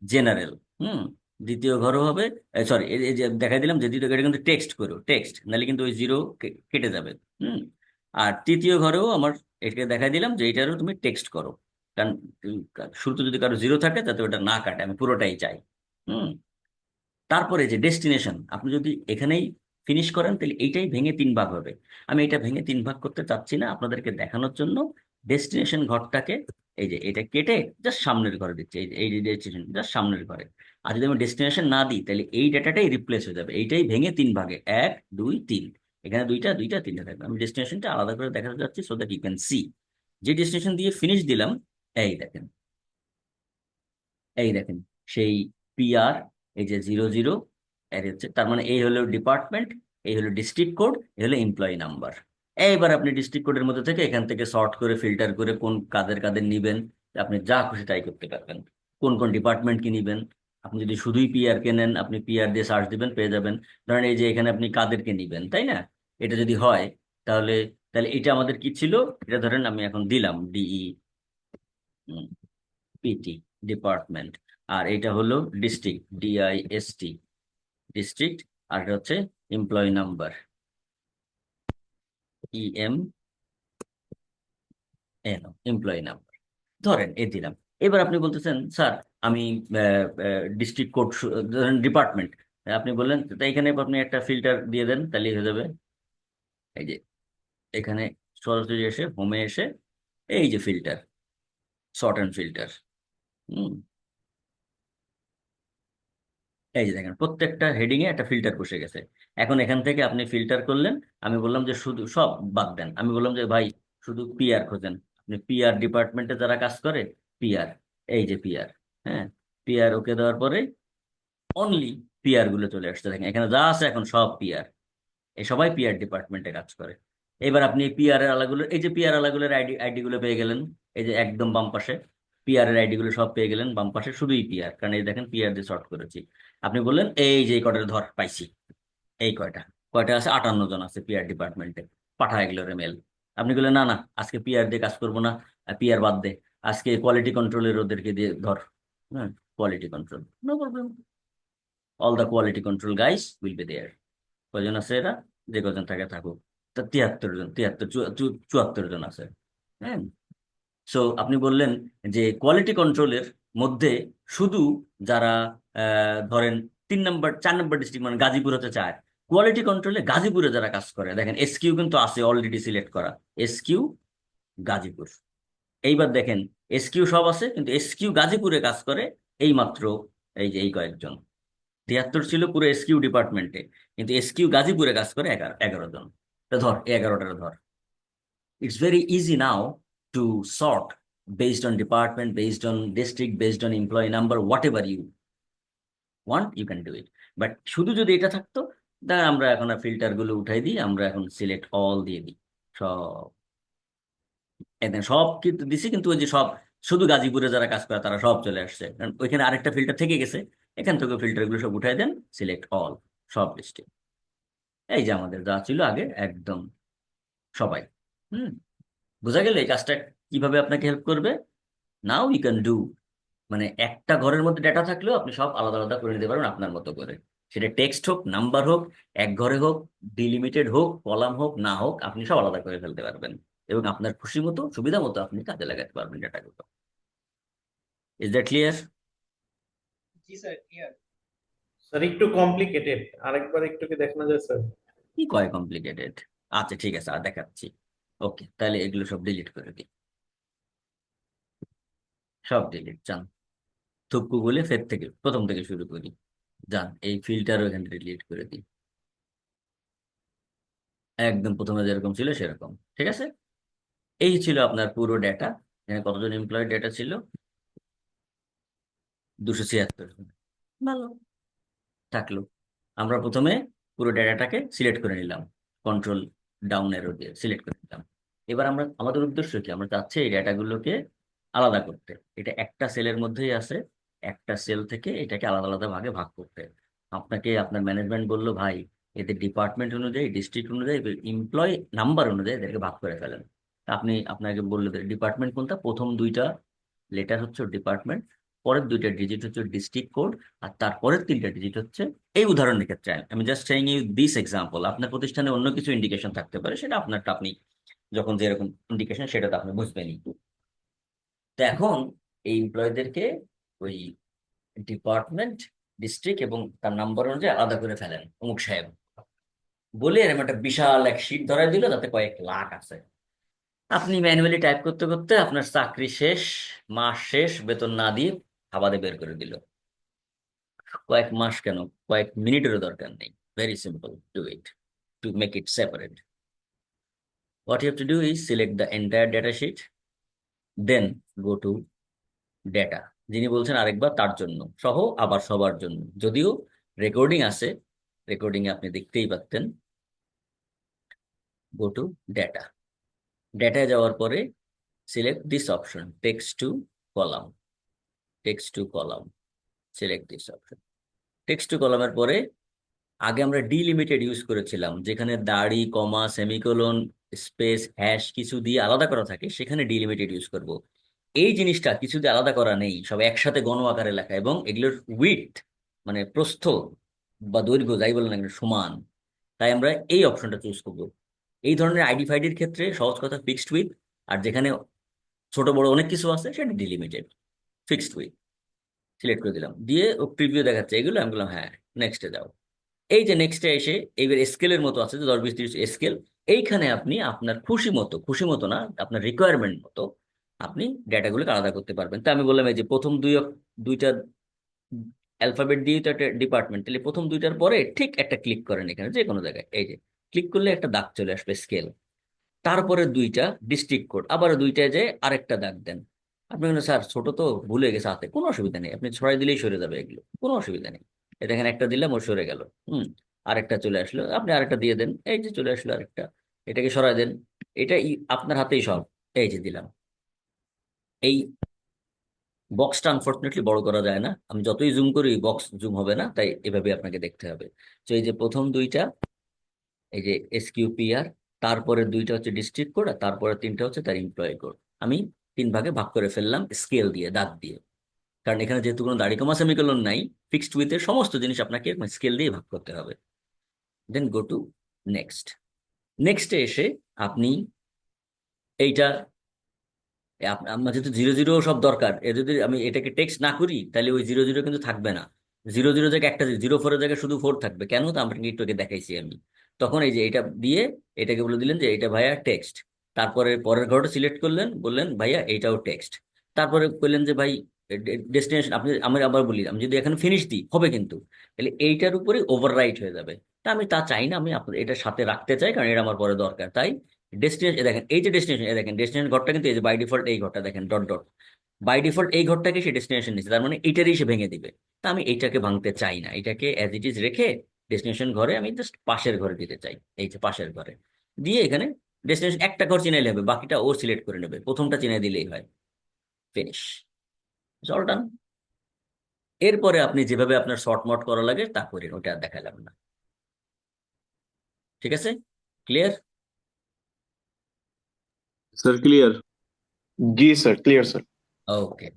জেনারেল। হুম দ্বিতীয় ঘরও হবে, সরি এই যে দেখাই দিলাম যে দ্বিতীয় ঘরে কিন্তু টেক্সট করো, টেক্সট, নাহলে কিন্তু ওই 0 কেটে যাবে। হুম আর তৃতীয় ঘরেও আমার এটাকে দেখাই দিলাম যে এটারও তুমি টেক্সট করো, কারণ শুরুতে যদি কারো 0 থাকে যাতে ওটা না কাটে, আমি পুরোটাই চাই। হুম তারপরে যে ডেস্টিনেশন, আপনি যদি এখানেই ফিনিশ করেন তাহলে এইটাই ভেঙে 3 ভাগ হবে। আমি এটা ভেঙে 3 ভাগ করতে চাচ্ছি না, আপনাদেরকে দেখানোর জন্য ডেস্টিনেশন ঘরটাকে এই যে এটা কেটে জাস্ট সামনের ঘরে দিচ্ছি, এই যে ডেস্টিনেশন জাস্ট সামনের ঘরে। আর যদি আমি ডেস্টিনেশন না দিই তাহলে এই ডেটাটাই রিপ্লেস হয়ে যাবে, এইটাই ভেঙে 3 ভাগে, 1 2 3, এখানে দুইটা দুইটা তিনটা থাকবে। আমি ডেস্টিনেশনটা আলাদা করে দেখাতে যাচ্ছি so that you can see. যে ডেস্টিনেশন দিয়ে ফিনিশ দিলাম, এই দেখেন, এই দেখেন সেই PR, এই যে 00 এর হচ্ছে, তার মানে এই হলো ডিপার্টমেন্ট, এই হলো ডিস্ট্রিক্ট কোড, এই হলো এমপ্লয়ি নাম্বার। এইবার আপনি ডিস্ট্রিক্ট কোডের মধ্যে থেকে এখান থেকে সর্ট করে ফিল্টার করে কোন কাদের কাদের নিবেন, আপনি যা খুশি তাই করতে পারবেন। কোন কোন ডিপার্টমেন্ট কি নিবেন, আপনি যদি শুধুই PR কে নেন আপনি PR দিয়ে সার্চ দিবেন পেয়ে যাবেন। ধরেন এই যে এখানে আপনি কাদেরকে নিবেন, তাই না, এটা যদি হয় তাহলে, তাহলে এটা আমাদের কি ছিল, এটা ধরেন আমি এখন দিলাম DEPT ডিপার্টমেন্ট, আর এটা হলো ডিস্ট্রিক্ট DIST ডিস্ট্রিক্ট, আর এটা হচ্ছে এমপ্লয়ি নাম্বার এমপ্লয়ি নাম্বার, ধরেন এ দিলাম। এবার আপনি বলতেছেন স্যার আমি ডিস্ট্রিক্ট কোড, ধরেন ডিপার্টমেন্ট, আপনি বললেন তাই এখানে আপনি একটা ফিল্টার দিয়ে দেন তাহলেই হয়ে যাবে। এই যে এখানে সরাসরি এসে হোমে এসে এই যে ফিল্টার, সর্ট অ্যান্ড ফিল্টার। হুম এই যে দেখেন প্রত্যেকটা হেডিং এ একটা ফিল্টার বসে গেছে। এখন এখান থেকে আপনি ফিল্টার করলেন, আমি বললাম যে শুধু সব বাদ দেন, আমি বললাম যে ভাই শুধু পিআর খোঁজেন। আপনি পিআর ডিপার্টমেন্টে যারা কাজ করে পিআর, এই যে পিআর, হ্যাঁ পিআর ওকে দেওয়ার পরে অনলি পিআর গুলো চলে আসছে। দেখেন এখানে যা আছে এখন সব পিআর, এই সবাই পিআর ডিপার্টমেন্টে কাজ করে। এবার আপনি পিআর এর আলাগুলো, এই যে পিআর আলাগুলোর আইডি গুলো পেয়ে গেলেন, এই যে একদম বাম পাশে পিআর এর আইডি গুলো সব পেয়ে গেলেন বাম পাশে, শুধুই পিআর, কারণ এই দেখেন পিআর দিয়ে শর্ট করেছি। আপনি বললেন এই যে কয়টা ধর পাইছি, এই কয়টা, কয়টা আছে 58 জন আছে পিআর ডিপার্টমেন্টে, পাঠা এগুলোর মেল। আপনি বললেন না না আজকে পিআর দিয়ে কাজ করবো না, পিআর বাদ দে, আজকে কোয়ালিটি কন্ট্রোলের ওদেরকে দিয়ে ধর। হ্যাঁ quality control, no problem, all the quality control guys will be there. কজন আছে এরা, যে কজন থাকে থাকুক, তা 73 জন, 74 জন আছে। হ্যাঁ, সো আপনি বললেন যে কোয়ালিটি কন্ট্রোলের মধ্যে শুধু যারা ধরেন 3 নম্বর 4 নম্বর ডিস্ট্রিক্ট মানে গাজীপুর হতে চায়, কোয়ালিটি কন্ট্রোলে গাজীপুরে যারা কাজ করে, দেখেন এসকিউ কিন্তু আছে অলরেডি সিলেক্ট করা, এসকিউ গাজীপুর। এইবার দেখেন এসকিউ সব আছে কিন্তু এসকিউ গাজীপুরে কাজ করে এই মাত্র এই যে এই কয়েকজন। 73 ছিল পুরো এসকিউ ডিপার্টমেন্টে, কিন্তু এসকিউ গাজীপুরে কাজ করে 11 জন। তা ধর এই 11টার ধর। It's very easy now to sort based on department, based on district, based on employee number, whatever you want, you can do it. But শুধু যদি এটা থাকতো, তাহলে আমরা এখন ফিল্টার গুলো উঠাই দিই, আমরা এখন সিলেক্ট অল দিয়ে দিই সব। একদম সব কিন্তু দিছি, কিন্তু ওই যে সব শুধু গাজীপুরে যারা কাজ করে তারা সব চলে আসছে, কারণ ওইখানে আরেকটা ফিল্টার থেকে গেছে। এখান থেকে ফিল্টার গুলো সব উঠাই দেন, সিলেক্ট অল, সব লিস্টে। এই যে আমাদের যা ছিল আগে একদম সবাই। হুম, বোঝা গেল এই কাজটা কিভাবে আপনাকে হেল্প করবে। নাও ইউ ক্যান ডু, মানে একটা ঘরের মধ্যে ডেটা থাকলেও আপনি সব আলাদা আলাদা করে নিতে পারবেন আপনার মতো করে। সেটা টেক্সট হোক, নাম্বার হোক, এক ঘরে হোক, ডিলিমিটেড হোক, কলাম হোক না হোক, আপনি সব আলাদা করে ফেলতে পারবেন এবং আপনার খুশি মতো সুবিধা মতো আপনি কাজে লাগাতে পারবেন ডেটাগুলো। Is that clear? জি স্যার, ক্লিয়ার। স্যার একটু কমপ্লিকেটেড, আরেকবার একটু কি দেখানো যায় স্যার? কি কয় কমপ্লিকেটেড? আচ্ছা ঠিক আছে, আর দেখাচ্ছি। ওকে, তাহলে এগুলো সব ডিলিট করে দিই, সব ডিলিট। যান থুপকু বলে ফের থেকে প্রথম থেকে শুরু করি। যান এই ফিল্টারও এখান থেকে ডিলিট করে দিই, একদম প্রথমে যেরকম ছিল সেরকম। ঠিক আছে, এই ছিল আপনার পুরো ডেটা। এখানে কতজন এমপ্লয়ের ডেটা ছিল? 276 জন। ভালো থাকলো। আমরা প্রথমে পুরো ডেটাটাকে সিলেক্ট করে নিলাম, কন্ট্রোল ডাউন এরো দিয়ে সিলেক্ট করে নিলাম। এবার আমরা আমাদের উদ্দেশ্য কি, আমরা চাচ্ছি এই ডেটাগুলোকে আলাদা করতে। এটা একটা সেলের মধ্যেই আছে, একটা সেল থেকে এটাকে আলাদা আলাদা ভাগে ভাগ করতে। আপনাকে আপনার ম্যানেজমেন্ট বললো ভাই এদের ডিপার্টমেন্ট অনুযায়ী, ডিস্ট্রিক্ট অনুযায়ী, এমপ্লয় নাম্বার অনুযায়ী এদেরকে ভাগ করে ফেলেন। তা আপনি আপনাকে বললো ডিপার্টমেন্ট কোনটা, প্রথম 2টা লেটার হচ্ছে ডিপার্টমেন্ট, পরের 2টা ডিজিট হচ্ছে ডিস্ট্রিক্ট কোড, আর তারপরের 3টা ডিজিট হচ্ছে। এই উদাহরণের ক্ষেত্রে আমি just saying you this example, আপনার প্রতিষ্ঠানে অন্য কিছু ইন্ডিকেশন থাকতে পারে, সেটা আপনারটা আপনি যখন যেরকম ইন্ডিকেশন সেটা তো আপনি বুঝবেনই। তো এখন এই এমপ্লয়ীদেরকে ওই ডিপার্টমেন্ট, ডিস্ট্রিক্ট এবং তার নাম্বার অনুযায়ী আলাদা করে ফেলেন অমুক সাহেব বলে এরকম একটা বিশাল এক শীট ধরাই দিল, তাতে কয়েক লাখ আছে। আপনি ম্যানুয়ালি টাইপ করতে করতে আপনার চাকরি শেষ, মাস শেষ, বেতন না দিয়ে হাবাদে বের করে দিল। কয়েক মাস কেন, কয়েক মিনিটেরও দরকার নেই। Very simple, do it to make it separate. What you have to do is select the entire data sheet, then go to data। যিনি বলছেন আরেকবার তার জন্য সহ, আবার সবার জন্য, যদিও রেকর্ডিং আছে, রেকর্ডিং এ আপনি দেখতেই পাচ্ছেন। গো টু ডেটা, ডেটায় যাওয়ার পরে select this option, text to column, text to column, select this option. Text to কলামের পরে আগে আমরা ডিলিমিটেড ইউজ করেছিলাম, যেখানে দাড়ি, কমা, সেমিকোলন, স্পেস, হ্যাশ কিছু দিয়ে আলাদা করা থাকে, সেখানে ডিলিমিটেড ইউজ করব। এই জিনিসটা কিছু দিয়ে আলাদা করা নেই, সব একসাথে গণ আকারে লেখা, এবং এগুলোর উইডথ মানে প্রস্থ বা দৈর্ঘ্য যাই বলেন না কেন সমান। তাই আমরা এই অপশনটা চুজ করব। এই ধরনের আইডি ফাইডির ক্ষেত্রে সহজ কথা ফিক্সড উইথ, আর যেখানে ছোট বড় অনেক কিছু আছে সেটা ডিলিমিটেড। ফিক্সড উইথ সিলেক্ট করে দিলাম, দিয়ে ও প্রিভিউ দেখাচ্ছে এগুলো, আমি বললাম হ্যাঁ নেক্সটে যাও। এই যে নেক্সটে এসে এইবার স্কেলের মতো আছে যে 10, 20, 30 স্কেল, এইখানে আপনি আপনার খুশি মতো, খুশি মতো না আপনার রিকোয়ারমেন্ট মতো আপনি ডেটাগুলোকে আলাদা করতে পারবেন। তা আমি বললাম এই যে প্রথম দুইটা অ্যালফাবেট দিয়ে তো একটা ডিপার্টমেন্ট, তাহলে প্রথম দুইটার পরে ঠিক একটা ক্লিক করেন এখানে যে কোনো জায়গায়, এই যে ক্লিক করলে একটা দাগ চলে আসবে স্কেল। তারপরে দুইটা ডিস্ট্রিক্ট কোড, আবার দুইটায় যে আরেকটা দাগ দেন। আপনি বলেন স্যার ছোট তো ভুলে গেছে হাতে, কোনো অসুবিধা নেই, আপনি ছড়াই দিলেই সরে যাবে, এগুলো কোনো অসুবিধা নেই। এই দেখেন একটা দিলাম ও সরে গেল। আরেকটা চলে আসলো, আপনি আরেকটা দিয়ে দেন, এই যে চলে আসলো আরেকটা, এটাকে সরাই দেন। এটা আপনার হাতেই সব, এই যে দিলাম। এই বক্সটা আনফর্চুনেটলি বড় করা যায় না, আমি যতই জুম করি বক্স জুম হবে না, তাই এভাবে আপনাকে দেখতে হবে। তো এই যে প্রথম দুইটা, এই যে এসকিউপিআর, তারপরে দুইটা হচ্ছে ডিস্ট্রিক্ট কোড, আর তারপরে তিনটা হচ্ছে তার এমপ্লয়ি কোড। আমি তিন ভাগে ভাগ করে ফেললাম স্কেল দিয়ে, দাগ দিয়ে। কারণ এখানে যেহেতু কোনো দাড়ি কমা সেমিকোলন নাই, ফিক্সড উইথের সমস্ত জিনিস আপনাকে স্কেল দিয়ে ভাগ করতে হবে। দেন গো টু নেক্সট। নেক্সটে এসে আপনি এইটা আমার যেহেতু জিরো জিরো সব দরকার, এ যদি আমি এটাকে টেক্সট না করি তাহলে ওই জিরো জিরো কিন্তু থাকবে না। জিরো জিরো জায়গায় একটা, জিরো ফোরের জায়গায় শুধু ফোর থাকবে, কেন তো আপনাকে একটু আগে দেখাইছি আমি। তখন এই যে এটা দিয়ে এটাকে বলে দিলেন যে এটা ভাইয়া টেক্সট। তারপরে পরের ঘরটা সিলেক্ট করলেন, বললেন ভাইয়া এইটাও টেক্সট। তারপরে বললেন যে ভাই ডেস্টিনেশন, আপনি আমি আবার বলি, আমি যদি এখানে ফিনিশ দিই হবে কিন্তু, তাহলে এইটার উপরে ওভাররাইট হয়ে যাবে। তা আমি তা চাই না, আমি আপনার এটার সাথে রাখতে চাই, কারণ এটা আমার পরে দরকার। তাই ডেস্টিনেশন দেখেন, এই যে ডেস্টিনেশন, দেখেন ডেস্টিনেশন ঘরটা কিন্তু এই যে বাই ডিফল্ট এই ঘরটা দেখেন ডট ডট, বাই ডিফল্ট এই ঘরটাকে সে ডেস্টিনেশন নিচ্ছে, তার মানে এইটারই সে ভেঙে দিবে। তা আমি এইটাকে ভাঙতে চাই না, এটাকে অ্যাজ ইট ইজ রেখে ডেস্টিনেশন ঘরে আমি জাস্ট পাশের ঘরে দিতে চাই। এই যে পাশের ঘরে দিয়ে এখানে ডেস্টিনেশন একটা ঘর চিনাইলে হবে, বাকিটা ওর সিলেক্ট করে নেবে, প্রথমটা চিনাই দিলেই হয়। Finish, all done. এরপরে আপনি যেভাবে আপনার শর্ট মট করা লাগে তা করেন, ওটা আর দেখালাম না। ঠিক আছে, ক্লিয়ার? Sir clear. জি sir, clear sir. Okay,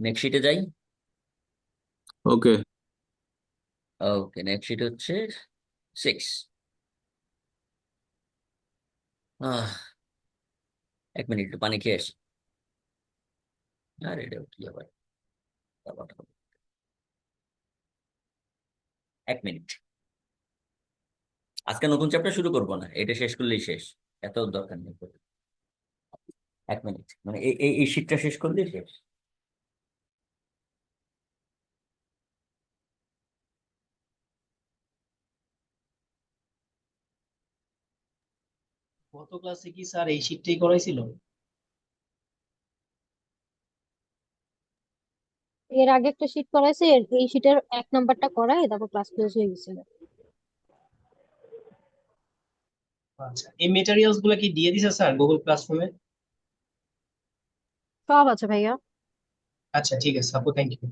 next শিটে যাই। ওকে। ওকে, নেক্সট শিট হচ্ছে 6। এক মিনিট, একটু পানি খেয়ে আসি। আর এটা কি আবার, ব্যাপারটা হলো। এক মিনিট, আজকে নতুন চ্যাপ্টার শুরু করবো না, এটা শেষ করলেই শেষ, এত দরকার নেই। এক মিনিট, মানে এই এই এই শীটটা শেষ করলেই শেষ। গত ক্লাসে কি স্যার এই শীটটাই করাইছিল? এর আগে একটা শীট করাইছে, এই শীটের 1 নাম্বারটা করায় তারপর ক্লাস ক্লোজ হয়ে গেছিল। আচ্ছা, এই মেটেরিয়ালস গুলো কি দিয়ে দিছে স্যার গুগল ক্লাসরুমে? সব আছে ভাইয়া। আচ্ছা ঠিক আছে আপু, থ্যাংক ইউ।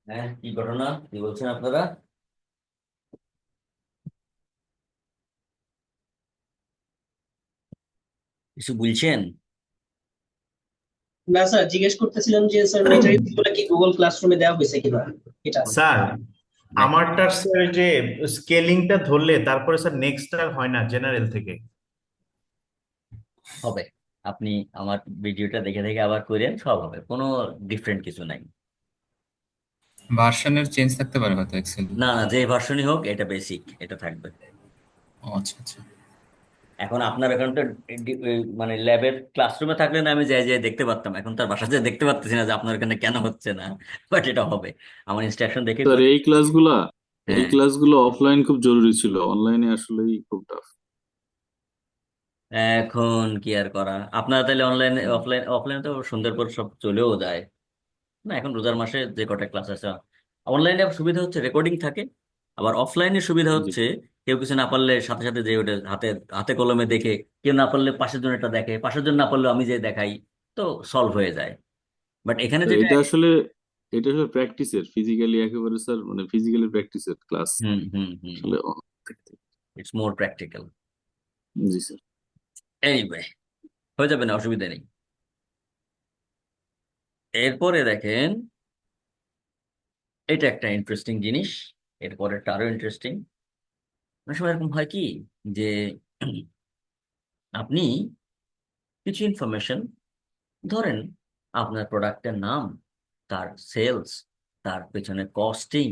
হ্যাঁ, কি ঘটনা, কি বলছেন আপনারা? কিছু বলছেন? না স্যার, জিজ্ঞেস করতেছিলাম যে স্যার মেটেরিয়ালস গুলো কি গুগল ক্লাসরুমে দেওয়া হয়েছে কিনা, এটা। স্যার দেখ, আমারটার স্যার যে স্কেলিংটা ধরলে তারপরে স্যার নেক্সট আর হয় না জেনারেল থেকে। হবে, আপনি আমার ভিডিওটা দেখে দেখে আবার করেন, সব হবে, কোনো ডিফারেন্ট কিছু নাই। ভার্সনের চেঞ্জ থাকতে পারে হয়তো এক্সেল। না না, যে ভার্সনই হোক এটা বেসিক, এটা থাকবে। ও আচ্ছা আচ্ছা। এখন আপনার অ্যাকাউন্টে মানে ল্যাবের ক্লাসরুমে থাকলে না আমি যাই যাই দেখতে পারতাম, এখন তার বাসা যেয়ে দেখতে পারতেছি না যে আপনার এখানে কেন হচ্ছে না, বাট এটা হবে, আমার ইনস্ট্রাকশন দেখে স্যার করে। এই হ্যাঁ, ক্লাসগুলো অফলাইন খুব জরুরি ছিল, অনলাইনে আসলেই খুব টাফ। এখন কি আর করা, আপনারা তাহলে অনলাইনে, অফলাইন অফলাইনে তো সন্ধ্যার পর সব চলেও যায় না, এখন রোজার মাসে যে কটা ক্লাস আছে। অনলাইনে সুবিধা হচ্ছে রেকর্ডিং থাকে, আবার অফলাইনে সুবিধা জি। হচ্ছে কেউ কিছু না পারলে সাথে সাথে যে ওটা হাতে হাতে কলমে দেখে, কেউ না পারলে পাশের জন এটা দেখে, পাশের জন না পারলে আমি যে দেখাই, তো সলভ হয়ে যায়। বাট এখানে স্যার যেটা, এটা আসলে প্র্যাকটিসের, ফিজিক্যালি একেবারে স্যার, মানে ফিজিক্যালি প্র্যাকটিসের ক্লাস হুম হুম হুম, আসলে it's more practical. G sir. Anyway, হয়ে যাবে না, অসুবিধা নেই। এরপরে দেখেন, এটা একটা ইন্টারেস্টিং জিনিস, এরপরেরটা আরো ইন্টারেস্টিং। অনেক সময় এরকম হয় কি, যে আপনি কিছু ইনফরমেশন, ধরেন আপনার প্রোডাক্টের নাম, তার সেলস, তার পেছনে কস্টিং,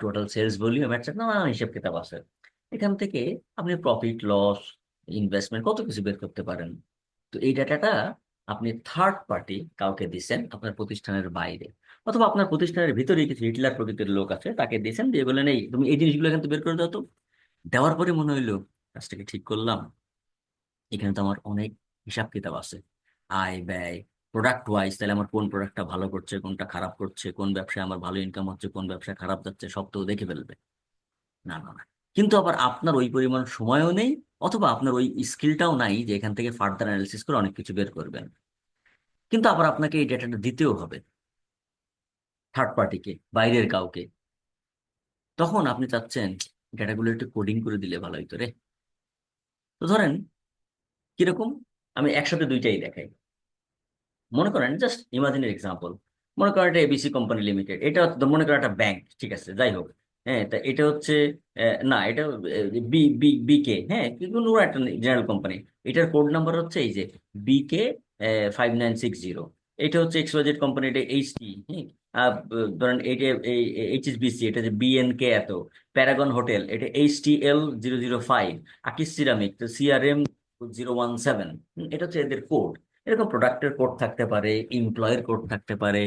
টোটাল সেলস ভলিউম, একটা নানান হিসাব কিতাব আছে। এখান থেকে আপনি প্রফিট লস, ইনভেস্টমেন্ট কত কিছু বের করতে পারেন। তো এই ডাটাটা আপনি থার্ড পার্টি কাউকে দিচ্ছেন আপনার প্রতিষ্ঠানের বাইরে, অথবা আপনার প্রতিষ্ঠানের ভিতরে কিছু হিটলার প্রকৃতির লোক আছে, তাকে দিয়েছেন, দিয়ে বললেন এই তুমি এই জিনিসগুলো এখান থেকে বের করে দাও তো। দেওয়ার পরে মনে হইলো কাজটাকে ঠিক করলাম, এখানে তো আমার অনেক হিসাব কিতাব আছে, আয় ব্যয়, প্রোডাক্ট ওয়াইজ, তাহলে আমার কোন প্রোডাক্টটা ভালো করছে, কোনটা খারাপ করছে, কোন ব্যবসায় আমার ভালো ইনকাম হচ্ছে, কোন ব্যবসায় খারাপ যাচ্ছে, সব তো ও দেখে ফেলবে। না না না, কিন্তু আবার আপনার ওই পরিমাণ সময়ও নেই, অথবা আপনার ওই স্কিলটাও নাই যে এখান থেকে ফার্দার অ্যানালিসিস করে অনেক কিছু বের করবেন। কিন্তু আবার আপনাকে এই ডেটাটা দিতেও হবে থার্ড পার্টিকে, বাইরের কাউকে। তখন আপনি চাচ্ছেন ডেটাগুলো একটু কোডিং করে দিলে ভালো হইতো রে। তো ধরেন কিরকম, আমি একসাথে দুইটাই দেখাই। মনে করেন জাস্ট ইমাজিনের এক্সাম্পল, মনে করেন এটা এবিসি কোম্পানি লিমিটেড, এটা তো মনে করেন একটা ব্যাংক, ঠিক আছে, যাই হোক। হ্যাঁ, তা এটা হচ্ছে না, এটা বি বি বিকে, হ্যাঁ, কিন্তু ওরা একটা জেনারেল কোম্পানি। এটার কোড নাম্বার হচ্ছে এই যে বিকে 5960। এটা হচ্ছে এক্সওয়াইজেড কোম্পানি, এটা এইচটি, হ্যাঁ। ধরেন এইটা এইচএসবিসি, এটা যে বিএনকে এত, প্যারাগন হোটেল, এটা এইচটিএল 005, আকিস সিরামিক, তো সিআরএম 017। এটা হচ্ছে এদের কোড। এরকম প্রোডাক্টের কোড থাকতে পারে, এমপ্লয়ের কোড থাকতে পারে,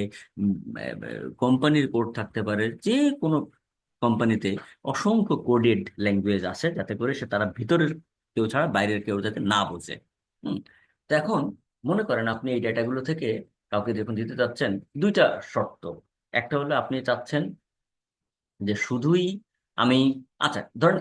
কোম্পানির কোড থাকতে পারে, যে কোনো কোম্পানিতে অসংখ্য কোডেড ল্যাঙ্গুয়েজ আছে, যাতে করে সে তারা ভিতরের কেউ ছাড়া বাইরের কেউ যাতে না বোঝে। হুম। তো এখন মনে করেন আপনি এই ডেটাগুলো থেকে কাউকে যখন দিতে চাচ্ছেন, দুইটা শর্ত। একটা হলো আপনি চাচ্ছেন যে শুধুই আমি, আচ্ছা ধরেন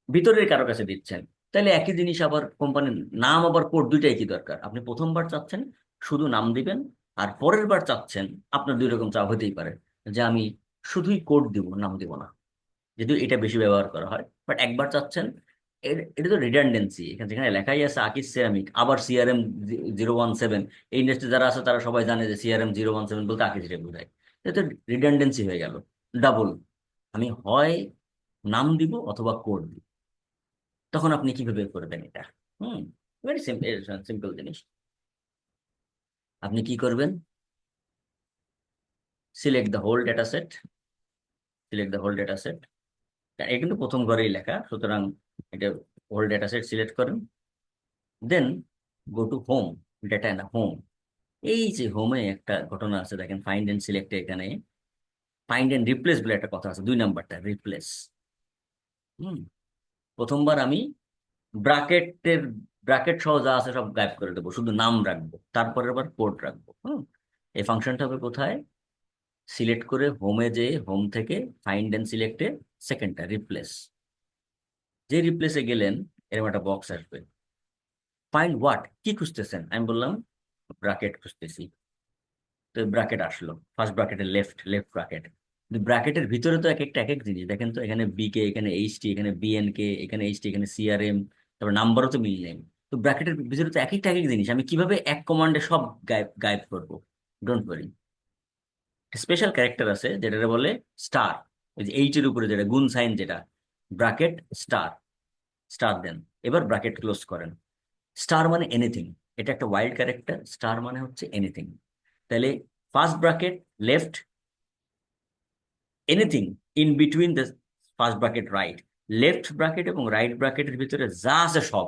ভিতরের কারো কাছে দিচ্ছেন, তাহলে একই জিনিস আবার কোম্পানির নাম আবার কোড দুইটাই কি দরকার। আপনি প্রথমবার চাচ্ছেন শুধু নাম দিবেন, আর পরের বার চাচ্ছেন, আপনার দুই রকম চা হতেই পারে, যে আমি শুধুই কোড দিব, নাম দিব না, যদিও এটা বেশি ব্যবহার করা হয়। বাট একবার চাচ্ছেন, এটা তো রিডান্ডেন্সি, এখানে যেখানে লেখাই আছে আকিস সিরামিক, আবার সিআরএম 017, এই ইন্ডাস্ট্রি যারা আছে তারা সবাই জানে যে সিআরএম 017 বলতে আকিস রে বোঝায়। এটা তো রিডান্ডেন্সি হয়ে গেল, ডাবল। আমি হয় নাম দিব অথবা কোড দিব। তখন আপনি কিভাবে করবেন এটা? হুম, ভেরি সিম্পল, সিম্পল জিনিস। আপনি কি করবেন? Select the whole data set, select the whole data set. এটা কিন্তু প্রথম ঘরেই লেখা, সুতরাং এটা হোল ডেটা সেট সিলেক্ট করেন। দেন গো টু হোম, ডেটা না হোম। এই যে হোমে একটা ঘটনা আছে দেখেন, ফাইন্ড এন্ড সিলেক্ট, এখানে ফাইন্ড এন্ড রিপ্লেস বলে একটা কথা আছে, 2 নাম্বারটা রিপ্লেস। হুম, প্রথমবার আমি ব্রাকেটের ব্রাকেট সহ যা আছে সব গায়েব করে দেবো, শুধু নাম রাখবো, তারপরে আবার কোড রাখবো। এই ফাংশনটা হবে কোথায়? সিলেক্ট করে হোমে, যে হোম থেকে ফাইন্ড এন্ড সিলেক্টে সেকেন্ডটা রিপ্লেস। যে রিপ্লেসে গেলেন, এরকম একটা বক্স আসবে, ফাইন্ড হোয়াট, কি খুঁজতেছেন? আমি বললাম ব্রাকেট খুঁজতেছি। তো ব্রাকেট আসলো, ফার্স্ট ব্রাকেটের লেফট লেফট ব্রাকেট। ব্রাকেটের ভিতরে তো এক একটা এক এক জিনিস, দেখেন তো, এখানে বিকে, এখানে এইচটি, এখানে বিএনকে, এখানে এইচটি, এখানে সিআরএম, তারপর নাম্বারও তো মিল নেই। তো ব্র্যাকেটের ভিতরে তো এক একটা এক এক জিনিস, আমি কিভাবে এক কমান্ডে সব গায়েব গায়েব করবো? ডোন্ট ওয়ারি, স্পেশাল ক্যারেক্টার আছে যেটা বলে স্টার, ওই যে এইটের উপরে যেটা গুণ সাইন, যেটা ব্র্যাকেট স্টার, স্টার দেন, এবার ব্র্যাকেট ক্লোজ করেন। স্টার মানে এনিথিং, এটা একটা ওয়াইল্ড ক্যারেক্টার, স্টার মানে হচ্ছে এনিথিং। তাহলে first bracket left, anything in between the first bracket right, left bracket এবং রাইট ব্র্যাকেটের ভিতরে যা আছে সব।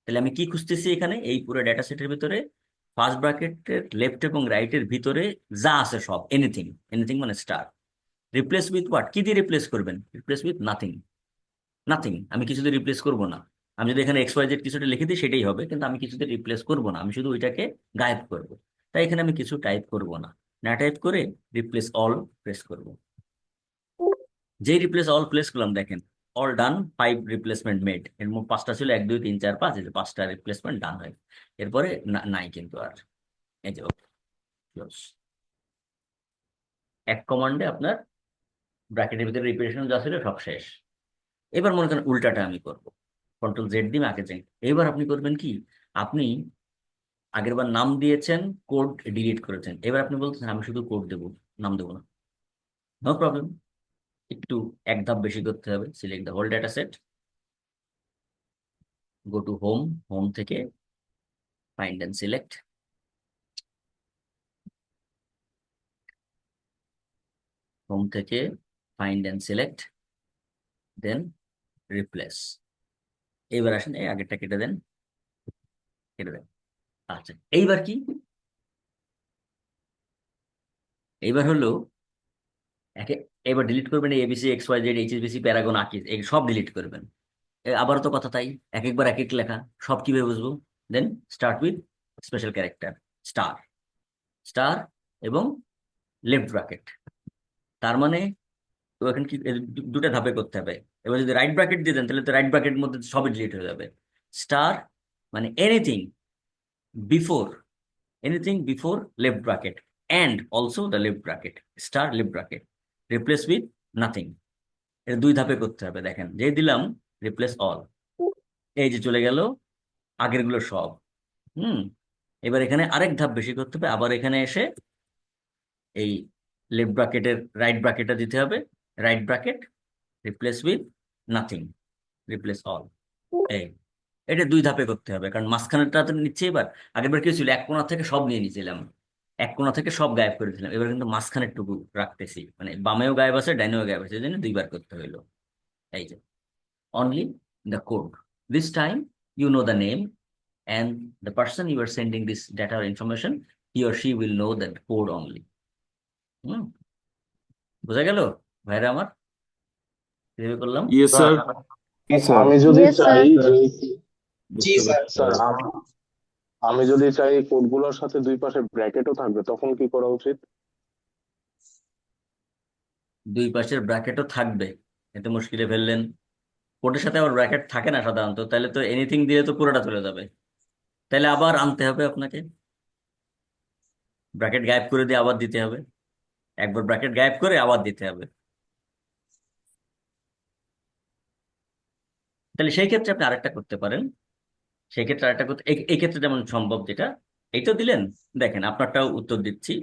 তাহলে আমি কি খুঁজতেছি এখানে এই পুরো ডেটা সেটের ভিতরে? ফার্স্ট ব্র্যাকেটের লেফট এবং রাইটের ভিতরে যা আছে সব, এনিথিং, এনিথিং মানে স্টার। রিপ্লেস উইথ হোয়াট, কি দিয়ে রিপ্লেস করবেন? রিপ্লেস উইথ নাথিং, নাথিং, আমি কিছু দিয়ে রিপ্লেস করবো না। আমি যদি এখানে এক্স ওয়াই জেড কিছুটা লিখে দিই সেটাই হবে, কিন্তু আমি কিছুতে রিপ্লেস করবো না, আমি শুধু ওইটাকে গায়েব করবো। তাই এখানে আমি কিছু টাইপ করবো না, না টাইপ করে রিপ্লেস অল প্রেস করবো। যেই রিপ্লেস অল প্লেস করলাম, দেখেন অল ডান, 5 রিপ্লেসমেন্ট মেড, এর মধ্যে 5টা ছিল, 1 2 3 4 5, এই যে 5টা রিপ্লেসমেন্ট ডান হয়। এরপরে নাই কিন্তু আর, এই যে ক্লোজ। এক কমান্ডে আপনার ব্র্যাকেটের ভিতরে রিপিটেশন যা ছিল সব শেষ। এবার মনে করেন উল্টাটা আমি করবো, কন্ট্রোল জেড দিয়ে আগে যাই। এবার আপনি করবেন কি, আপনি আগেরবার নাম দিয়েছেন, কোড ডিলিট করেছেন, এবার আপনি বলতেছেন আমি শুধু কোড দেবো, নাম দেবো না। নো প্রবলেম, একটু এক ধাপ বেশি করতে হবে। Select the whole data set, go to home, home থেকে ফাইন্ড এন্ড সিলেক্ট, হোম থেকে find and select, then replace. এইবার আসেন, এই আগেরটা কেটে দেন, কেটে দেন। আচ্ছা, এইবার কি? এইবার হলো একে, এবার ডিলিট করবেন ABC X Y Z HSBC Paragon Akij, এই সব ডিলিট করবেন। আবারও তো কথা তাই, এক একবার এক এক লেখা, সব কিভাবে বুঝবো? Then start with special character star, star এবং লেফট ব্র্যাকেট। তার মানে তো এখন কি দুটা ধাপে করতে হবে। এবার যদি রাইট ব্র্যাকেট দিয়ে দেন তাহলে তো রাইট ব্র্যাকেটের মধ্যে সবই ডিলিট হয়ে যাবে। স্টার মানে before anything before left bracket and also the left bracket, star left bracket, replace with nothing. এটা দুই ধাপে করতে হবে। দেখেন, যে দিলাম রিপ্লেস অল, এই যে চলে গেল আগের গুলো সব। হুম। এবার এখানে আরেক ধাপ বেশি করতে হবে, আবার এখানে এসে এই লেফট ব্র্যাকেটের রাইট ব্র্যাকেটটা দিতে হবে, right bracket replace with nothing, replace all. এই এটা দুই ধাপে করতে হবে, কারণ মাঝখানেরটা তো নিচ্ছে। এবার আগেরবার কি ছিল, এক কোণা থেকে সব নিয়ে নিয়েছিলাম, এক কোণা থেকে সব গায়েব করে দিলাম। এবার কিন্তু মাঝখানের টুকু রাখতেছি, মানে বামেও গায়েব আছে ডাইনেও গায়েব আছে, এই জন্য দুইবার করতে হইলো। এই যে only the code. This time you know the name, and the person you are sending this data or information, he or she will know that code only. হুম, বোঝা গেল ভাইরা আমার? কিভাবে করলাম? Yes sir sir. কি স্যার আমি যদি yes sir. চাই যে জি বুঝতে স্যার। পারছি স্যার স্যার। আমি যদি চাই কোডগুলোর সাথে দুই পাশে ব্র্যাকেটও থাকবে তখন কি করা উচিত? দুই পাশের ব্র্যাকেটও থাকবে, এতে মুশকিলে ফেললেন। কোডের সাথে আবার ব্র্যাকেট থাকে না সাধারণত, তাহলে তো এনিথিং দিয়ে তো পুরোটা চলে যাবে। তাহলে আবার আনতে হবে আপনাকে, ব্র্যাকেট গায়েব করে দিয়ে আবার দিতে হবে, একবার ব্র্যাকেট গায়েব করে আবার দিতে হবে। তাহলে সেই ক্ষেত্রে আপনি আরেকটা করতে পারেন। সেই ক্ষেত্রে আরেকটা করতে, এই ক্ষেত্রে যেমন সম্ভব যেটা, এই তো দিলেন। দেখেন আপনারটাও উত্তর দিচ্ছি।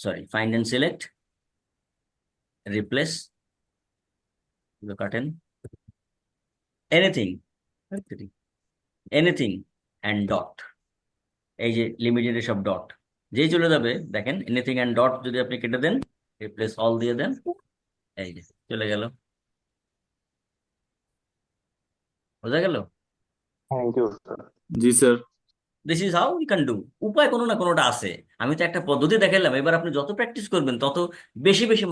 Sorry, find and select, replace, কাটেন, এনিথিং, এনিথিং অ্যান্ড ডট। এই যে লিমিটেড সব ডট যেই চলে যাবে, দেখেন এনিথিং অ্যান্ড ডট যদি আপনি কেটে দেন, রিপ্লেস অল দিয়ে দেন, এই যে চলে গেল। বোঝা গেল? Thank you sir. জি sir. This is how you can do. উপায় কোনো না কোনোটা আছে। আমি তো একটা পদ্ধতি দেখালাম, এবার আপনি যত প্র্যাকটিস করবেন তত বেশি বেশি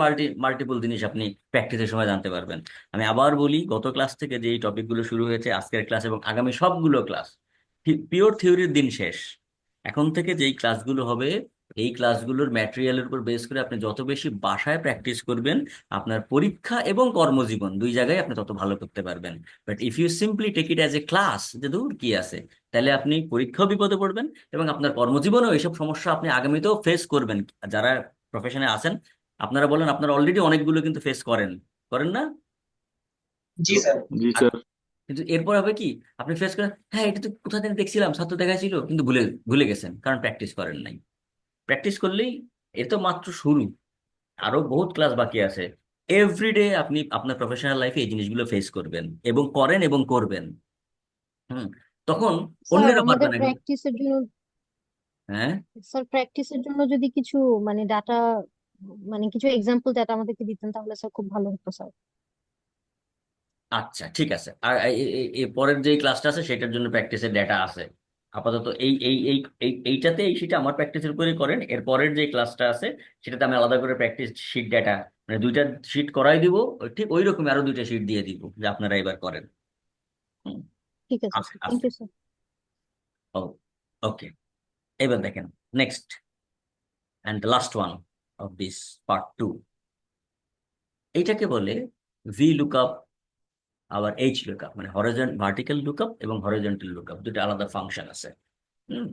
মাল্টিপল জিনিস আপনি প্র্যাকটিসের সময় জানতে পারবেন। আমি আবার বলি, গত ক্লাস থেকে যে এই টপিকগুলো শুরু হয়েছে, আজকের ক্লাস এবং আগামী সবগুলো ক্লাস পিওর থিওরির দিন শেষ। এখন থেকে যেই ক্লাসগুলো হবে, এই ক্লাসগুলোর ম্যাটেরিয়ালের উপর বেস করে আপনি যত বেশি বাসায় প্র্যাকটিস করবেন, আপনার পরীক্ষা এবং কর্মজীবন দুই জায়গায় আপনি তত ভালো করতে পারবেন। But if you simply take it as a class, যে দূর কি আছে, তাহলে আপনি পরীক্ষাও বিপদে পড়বেন এবং আপনার কর্মজীবনেও এইসব সমস্যা আপনি আগামীতেও ফেস করবেন। যারা প্রফেশনে আছেন, আপনারা বলেন আপনারা অলরেডি অনেকগুলো কিন্তু ফেস করেন, করেন না? জি স্যার। জি আর স্যার। কিন্তু এরপর হবে কি, আপনি ফেস করেন, হ্যাঁ এটা তো কোথা থেকে দেখছিলাম, ছাত্র দেখাইছিল, কিন্তু ভুলে ভুলে গেছেন, কারণ প্র্যাকটিস করেন নাই। প্র্যাকটিস করলেই, এ তো মাত্র শুরু, আরো বহুত ক্লাস বাকি আছে। এভরিডে আপনি আপনার প্রফেশনাল লাইফে এই জিনিসগুলো ফেস করবেন এবং করেন এবং করবেন। হুম। তখন স্যার অন্যেরা পারবে আমাদের না কিন্তু। প্র্যাকটিসের জন্য, হ্যাঁ, স্যার প্র্যাকটিসের জন্য যদি কিছু মানে ডাটা, মানে কিছু এক্সাম্পল ডাটা আমাদেরকে দিতেন তাহলে স্যার খুব ভালো হতো স্যার। আচ্ছা ঠিক আছে। আর এই পরের যে ক্লাসটা আছে সেটার জন্য প্র্যাকটিসের ডেটা আছে। আপাতত এইটাতে, এই শিটে আমার প্র্যাকটিসের উপরে করেন। এর পরের যে ক্লাসটা আছে সেটাতে আমি আলাদা করে প্র্যাকটিস শিট ডেটা, মানে দুইটা শিট করাই দিব, ঠিক ওই রকম আরো দুইটা শিট দিয়ে দিব যে আপনারা এবার করেন। হুম, ঠিক আছে আস্তে স্যার, থ্যাংক আস্তে। You sir. ও, ওকে। এবার দেখেন next and the last one of this part 2, এইটাকে বলে ভি লুকআপ আবার এইচ লুকআপ, মানে ভার্টিক্যাল লুকআপ এবং হরিজন্টাল লুকআপ, দুটো আলাদা ফাংশন আছে। হুম।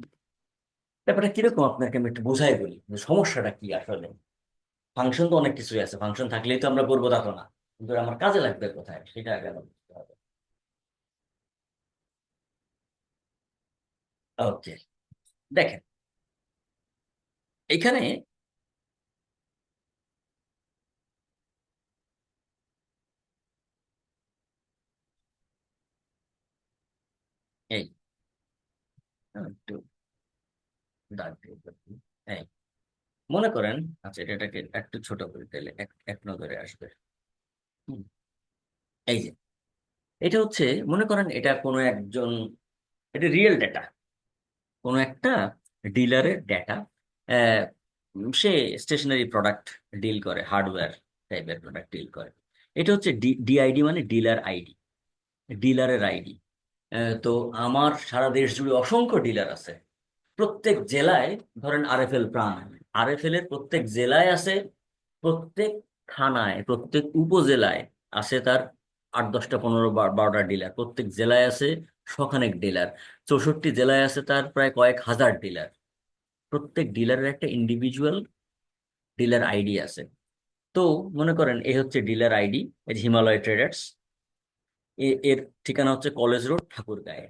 ব্যাপারটা কিরকম আপনাকে আমি একটু বোঝাই বলি যে সমস্যাটা কি আসলে। ফাংশন তো অনেক কিছুই আছে, ফাংশন থাকলেই তো আমরা করবো তা তো না, কিন্তু আমার কাজে লাগবে কোথায় সেটা আগে আমার বুঝতে হবে। ওকে, দেখেন এখানে এই একটু dark দিয়ে করছি। এই মনে করেন, আচ্ছা এটাকে একটু ছোট করে তাহলে এক এক নজরে আসবে। হুম, এই যে এটা হচ্ছে, মনে করেন এটা কোনো একজন, এটা রিয়েল ডেটা, কোনো একটা ডিলারের ডেটা। সে স্টেশনারি প্রোডাক্ট ডিল করে, হার্ডওয়্যার টাইপের প্রোডাক্ট ডিল করে। এটা হচ্ছে ডিআইডি, মানে ডিলার আইডি, ডিলারের আইডি। তো আমার সারা দেশ জুড়ে অসংখ্য ডিলার আছে, প্রত্যেক জেলায়। ধরেন আরএফএল প্রাণ, আরএফএল এর প্রত্যেক জেলায় আছে, প্রত্যেক থানায়, প্রত্যেক উপজেলায় আছে তার 8 10 15 12টা ডিলার, প্রত্যেক জেলায় আছে শখানেক ডিলার, 64 জেলায় আছে তার প্রায় কয়েক হাজার ডিলার। প্রত্যেক ডিলারের একটা ইন্ডিভিজুয়াল ডিলার আইডি আছে। তো মনে করেন এই হচ্ছে ডিলার আইডি, এই যে হিমালয় ট্রেডার্স, এর ঠিকানা হচ্ছে কলেজ রোড, ঠাকুরগাঁয়ে।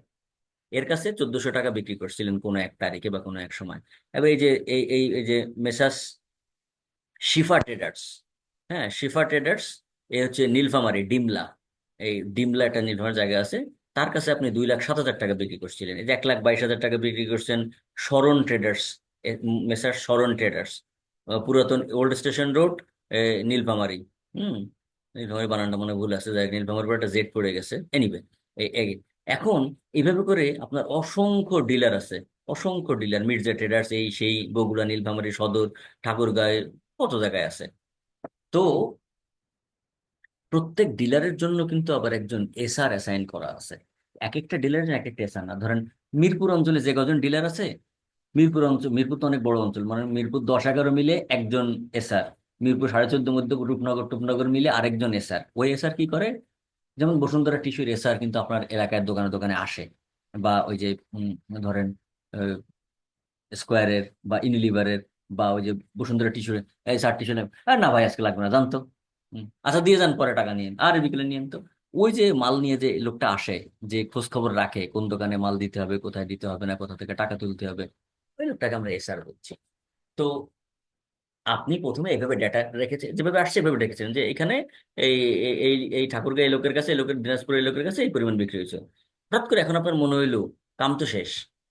এর কাছে 1400 টাকা বিক্রি করছিলেন কোনো এক তারিখে বা কোনো এক সময়। এবার এই যে এই যে মেসাস শিফা ট্রেডার্স, হ্যাঁ শিফা ট্রেডার্স, এ হচ্ছে নীলফামারী ডিমলা, এই ডিমলা একটা নীলফামারী জায়গা আছে, তার কাছে আপনি 2,07,000 টাকা বিক্রি করছিলেন। এই যে 1,22,000 টাকা বিক্রি করছেন শরণ ট্রেডার্স, মেসার শরণ ট্রেডার্স, পুরাতন ওল্ড স্টেশন রোড, নীলফামারী। হুম, নীলফামারী বানানটা মনে হয় ভুল আছে, যাই হোক, নীলফামারীর পর একটা জেড পড়ে গেছে, এনিওয়ে। এখন এইভাবে করে আপনার অসংখ্য ডিলার আছে, অসংখ্য ডিলার, মির্জা ট্রেডার্স, এই সেই, বগুড়া, নীলফামারী সদর, ঠাকুরগাঁও, কত জায়গায় আছে। তো প্রত্যেক ডিলারের জন্য কিন্তু আবার একজন এসআর অ্যাসাইন করা আছে। এক একটা ডিলারের এক একটা এসআর না। ধরেন মিরপুর অঞ্চলে যে কজন ডিলার আছে, মিরপুর অঞ্চল, মিরপুর তো অনেক বড় অঞ্চল, মানে মিরপুর 10 11 মিলে একজন এসআর, মিরপুর 14.5 মধ্যে রূপনগর টুপনগর মিলে আরেকজন এসআর। ওই এসআর কি করে, যেমন বসুন্ধরা টিস্যুর এসআর কিন্তু আপনার এলাকায় দোকানে দোকানে আসে, বা ওই যে ধরেন স্কোয়ারের বা ইউনিলিভারের বা ওই যে বসুন্ধরা টিস্যুর, এই স্যার টিস্যু নেব, আর না ভাই আজকে লাগবে না জানতো, আচ্ছা দিয়ে যান, পরে টাকা নিয়েন, আর বিকেলে নিয়েন। তো ওই যে মাল নিয়ে যে লোকটা আসে, যে খোঁজ খবর রাখে কোন দোকানে মাল দিতে হবে, কোথায় দিতে হবে না, কোথা থেকে টাকা তুলতে হবে, ওই লোকটাকে আমরা এসআর বলছি। তো আপনি প্রথমে এইভাবে ডেটা রেখেছেন, যেভাবে আসছে এভাবে রেখেছেন যে এখানে এই এই এই এই ঠাকুরগাঁও এই লোকের কাছে, এই লোকের দিনাজপুর এই লোকের কাছে এই পরিমাণ বিক্রি হয়েছে। হঠাৎ করে এখন আপনার মনে হইলো কাম তো শেষ,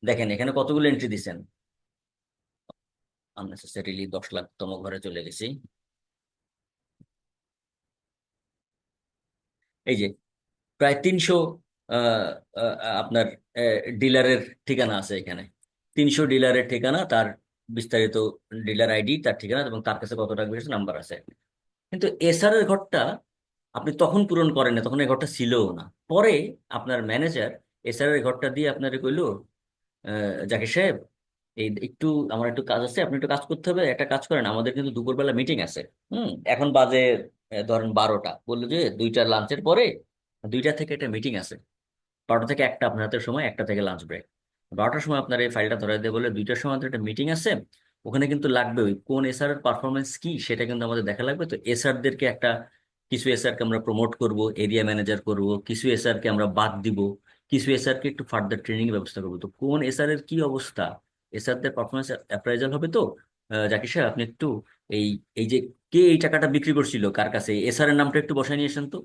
দেখেন এখানে কতগুলো এন্ট্রি দিছেন, আননেসেসারিলি 10 লাখতম ঘরে চলে গেছি। এই যে প্রায় 300 আহ, আহ, আপনার ডিলারের ঠিকানা আছে এখানে, 300 ডিলারের ঠিকানা, তার বিস্তারিত ডিলার আইডি, তার ঠিকানা এবং তার কাছে কত টাকা বেশি নাম্বার আছে। কিন্তু এসআর এর ঘরটা আপনি তখন পূরণ করেন না, তখন এই ঘরটা ছিলও না। পরে আপনার ম্যানেজার এসআর এর ঘরটা দিয়ে আপনার কইলো, জাকির সাহেব, এই একটু আমার একটু কাজ আছে, আপনি একটু কাজ করতে হবে, একটা কাজ করেন, আমাদের কিন্তু দুপুরবেলা মিটিং আছে। এখন বাজে ধরেন 12টা, বললো যে 2টা লাঞ্চের পরে, 2টা থেকে একটা মিটিং আছে, 12টা থেকে 1টা আপনার হাতের সময়, 1টা থেকে লাঞ্চ ব্রেক। 12টার সময় আপনার এই ফাইলটা ধরে দিয়ে বলে 2টার সময় আমাদের একটা মিটিং আছে, ওখানে কিন্তু লাগবে ওই কোন এসআর এর পারফরমেন্স কি সেটা কিন্তু আমাদের দেখা লাগবে। তো এসআর দেরকে একটা, কিছু এসআর কে আমরা প্রমোট করব, এরিয়া ম্যানেজার করব, কিছু এসআর কে আমরা বাদ দিব, কিছু এসআর কে একটু ফার্দার ট্রেনিং ব্যবস্থা করবো। তো কোন এসআর এর কি অবস্থা, এসআর দের পারফরমেন্স অ্যাপ্রাইজাল হবে। তো জাকির সাহেব আপনি একটু এই এই যে কে এই টাকাটা বিক্রি করছিল কার কাছে, এসআর এর নামটা একটু বসায় নিয়ে এসেন তো।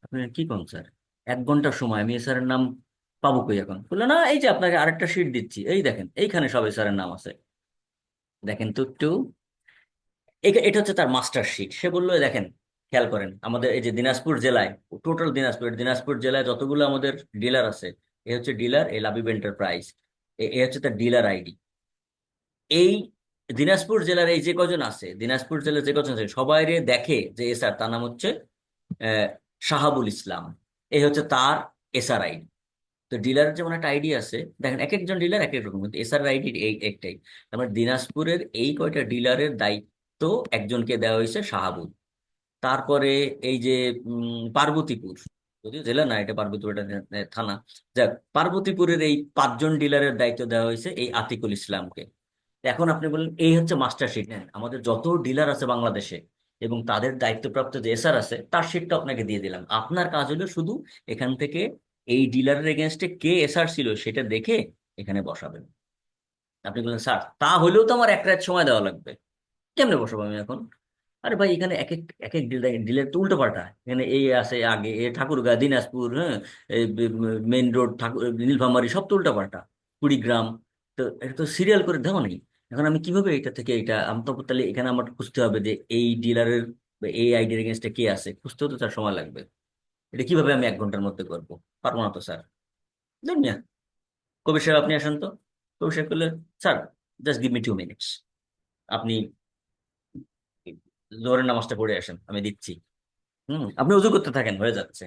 আপনি কি কোন স্যার, 1 ঘন্টার সময়, আমি এসআর এর নাম পাবো কই এখন? বললো না, এই যে আপনাকে আরেকটা শিট দিচ্ছি, এই দেখেন এইখানে সব এসআর এর নাম আছে, দেখেন তো একটু। এটা হচ্ছে তার মাস্টার শিট। সে বললো, "এই দেখেন, খেয়াল করেন আমাদের এই যে দিনাজপুর জেলায়, টোটাল দিনাজপুর, দিনাজপুর জেলায় যতগুলো আমাদের ডিলার আছে, এ হচ্ছে ডিলার, এই লাবিব এন্টারপ্রাইজ, এ হচ্ছে তার ডিলার আইডি। এই দিনাজপুর জেলার এই যে কজন আছে, দিনাজপুর জেলার যে কজন আছে সবাই দেখে যে এসআর, তার নাম হচ্ছে আহ, শাহাবুল ইসলাম, এই হচ্ছে তার এসআর আইডি। তো ডিলারের যেমন একটা আইডি আছে, দেখেন এক একজন ডিলার এক এক রকম, কিন্তু এসআর আইডি এই একটাই। আমার দিনাজপুরের এই কয়টা ডিলারের দায়িত্ব একজনকে দেওয়া হয়েছে, শাহাবুল। তারপরে এই যে পার্বতীপুর, যদিও জেলা না, এটা পার্বতীপুর, এটা থানা, যাক, পার্বতীপুরের এই 5জন ডিলারের দায়িত্ব দেওয়া হয়েছে এই আতিকুল ইসলামকে। এখন আপনি বলেন এই হচ্ছে মাস্টার শিট, নেন আমাদের যত ডিলার আছে বাংলাদেশে এবং তাদের দায়িত্বপ্রাপ্ত যে এসআর আছে তার শিটটা আপনাকে দিয়ে দিলাম। আপনার কাজ হলো শুধু এখান থেকে এই ডিলারের এগেনস্টে কে এসআর ছিল সেটা দেখে এখানে বসাবেন। আপনি বললেন, স্যার তা হলেও তো আমার 1 রাত সময় দেওয়া লাগবে, কেমনে বসাবো আমি এখন? আরে ভাই, এখানে এক এক এক এক ডিলার ডিলার তো উল্টো পাল্টা, এখানে এই আছে আগে, এ ঠাকুরগাঁও, দিনাজপুর, হ্যাঁ, মেইন রোড, ঠাকুর, নীলফামারী, সব তো উল্টা পাল্টা, কুড়িগ্রাম। তো এটা তো সিরিয়াল করে দেওয়া নেই। এখন আমি কিভাবে এটা থেকে এটা আমি তো তাহলে এখানে আমার খুঁজতে হবে যে এই ডিলারের এই আইডির এগেনস্টে কে আছে, খুঁজতেও তো তার সময় লাগবে। এটা কিভাবে আমি 1 ঘন্টার মধ্যে করবো? পারবো না তো স্যার। দুনিয়া, কবির সাহেব আপনি আসেন তো। কবির সাহেব বললেন, sir just give me 2 minutes, আপনি জোহরের নামাজটা পড়ে আসেন, আমি দিচ্ছি। আপনি উজু করতে থাকেন, হয়ে যাচ্ছে।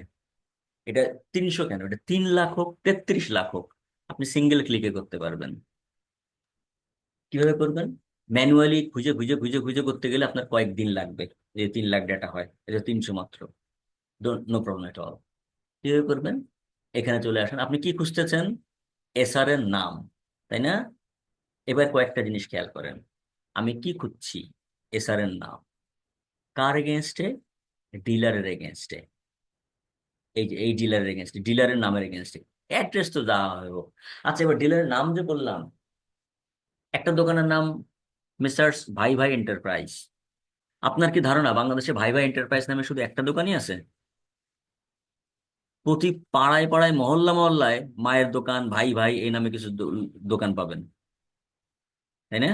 এটা 300 কেন, এটা 3 লাখ হোক, 33 লাখ হোক, আপনি সিঙ্গেল ক্লিকে করতে পারবেন। কিভাবে করবেন? ম্যানুয়ালি খুঁজে খুঁজে খুঁজে খুঁজে করতে গেলে আপনার কয়েকদিন লাগবে। এই 3 লাখ ডেটা হয়, এটা 300 মাত্র। No problem at all. কিভাবে করবেন? এখানে চলে আসেন, আপনি কি খুঁজতেছেন? এসআর এর নাম, তাই না? এবার কয়েকটা জিনিস খেয়াল করেন, আমি কি খুঁজছি? এসআর এর নাম। কার এগেনস্টে? ডিলারের এগেনস্টে। এই যে এই ডিলারের এগেনস্টে, ডিলারের নামের এগেনস্টে। অ্যাড্রেস তো দেওয়া হবে। আচ্ছা, এবার ডিলারের নাম যে বললাম, একটা দোকানের নাম মিস্টার্স ভাই ভাই এন্টারপ্রাইজ। আপনার কি ধারণা বাংলাদেশে ভাই ভাই এন্টারপ্রাইজ নামে শুধু একটা দোকানই আছে? প্রতি পাড়ায় পাড়ায়, মহল্লা মহল্লায় মায়ের দোকান, ভাই ভাই এই নামে কিছু দোকান পাবেন, তাই না?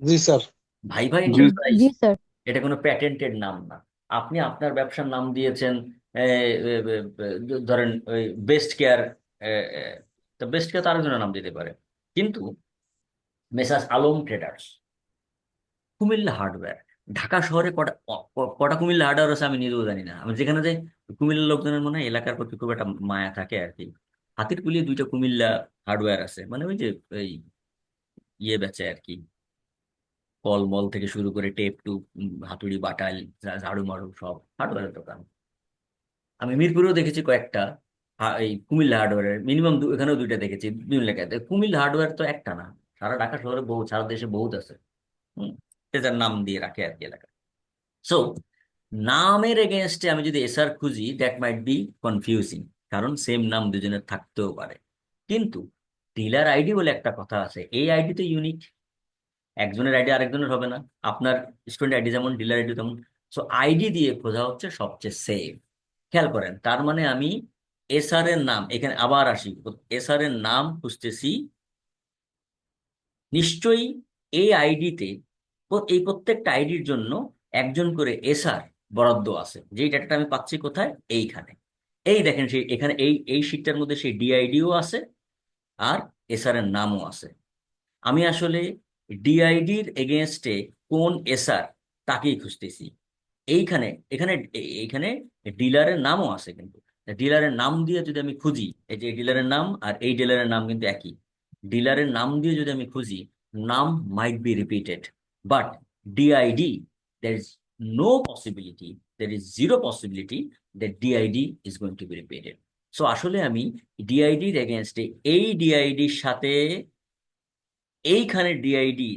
জি স্যার। ভাই ভাই জি। এন্টারপ্রাইজ জি স্যার। এটা কোনো প্যাটেন্টেড নাম না। আপনি আপনার ব্যবসার নাম দিয়েছেন, এ, এ, এ, ধরেন ওই বেস্ট কেয়ার। তো বেস্ট কেয়ার তো আরেকজনের নাম দিতে পারে, কিন্তু messrs Alam traders, Comilla hardware. Dhaka শহরে কটা কটা কুমিল্লা হার্ডওয়্যার আছে আমি নিজেও জানি না। আমি যেখানে যাই, কুমিল্লার লোকজনের মনে হয় এলাকার প্রতি খুব একটা মায়া থাকে আর কি। হাতির পুলিয়ে 2টা কুমিল্লা হার্ডওয়্যার আছে, মানে ওই যে এই ইয়ে বেচে আর কি, কল মল থেকে শুরু করে টেপ টুপ, হাতুড়ি বাটাল, ঝাড়ু মারু, সব হার্ডওয়্যারের দোকান। আমি মিরপুরেও দেখেছি কয়েকটা, এই কুমিল্লা হার্ডওয়্যারের মিনিমাম এখানেও 2টা দেখেছি বিভিন্ন এলাকায়। কুমিল্লা হার্ডওয়্যার তো একটা না, সারা ঢাকা শহরে বহু, সারা দেশে বহুত আছে। হম, যার নাম দিয়ে রাখে আর কি এলাকা। সো নামের এগেনস্টে আমি যদি এসআর খুঁজি, দ্যাট মাইট বি কনফিউজিং, কারণ সেম নাম দুজনের থাকতেও পারে। কিন্তু ডিলার আইডি বলে একটা কথা আছে, এই আইডি তো ইউনিক, একজনের আইডি আরেকজনের হবে না। আপনার স্টুডেন্ট আইডি যেমন, ডিলার আইডি তেমন। সো আইডি দিয়ে খোঁজা হচ্ছে সবচেয়ে সেফ। খেয়াল করেন, তার মানে আমি এসআর এর নাম, এখানে আবার আসি, এসআর এর নাম খুঁজতেছি, নিশ্চয়ই এই আইডিতে, এই প্রত্যেকটা আইডির জন্য একজন করে এসআর বরাদ্দ আছে। যেই ডাটাটা আমি পাচ্ছি কোথায়? এইখানে। এই দেখেন, সেই এখানে এই এই শিটটার মধ্যে সেই ডিআইডিও আছে, আর এসআর এর নামও আছে। আমি আসলে ডিআইডির এগেনস্টে কোন এসআর, তাকেই খুঁজতেছি। এইখানে, এইখানে ডিলারের নামও আছে, কিন্তু ডিলারের নাম দিয়ে যদি আমি খুঁজি, এই যে ডিলারের নাম আর এই ডিলারের নাম কিন্তু একই। ডিলারের নাম দিয়ে যদি আমি খুঁজি, নাম might be repeated, but DID, there is no possibility, there is zero possibility that DID is going to be repeated. So আসলে আমি ডিআইডির এগেনস্টে এই ডিআইডির সাথে এইখানে ডিআইডি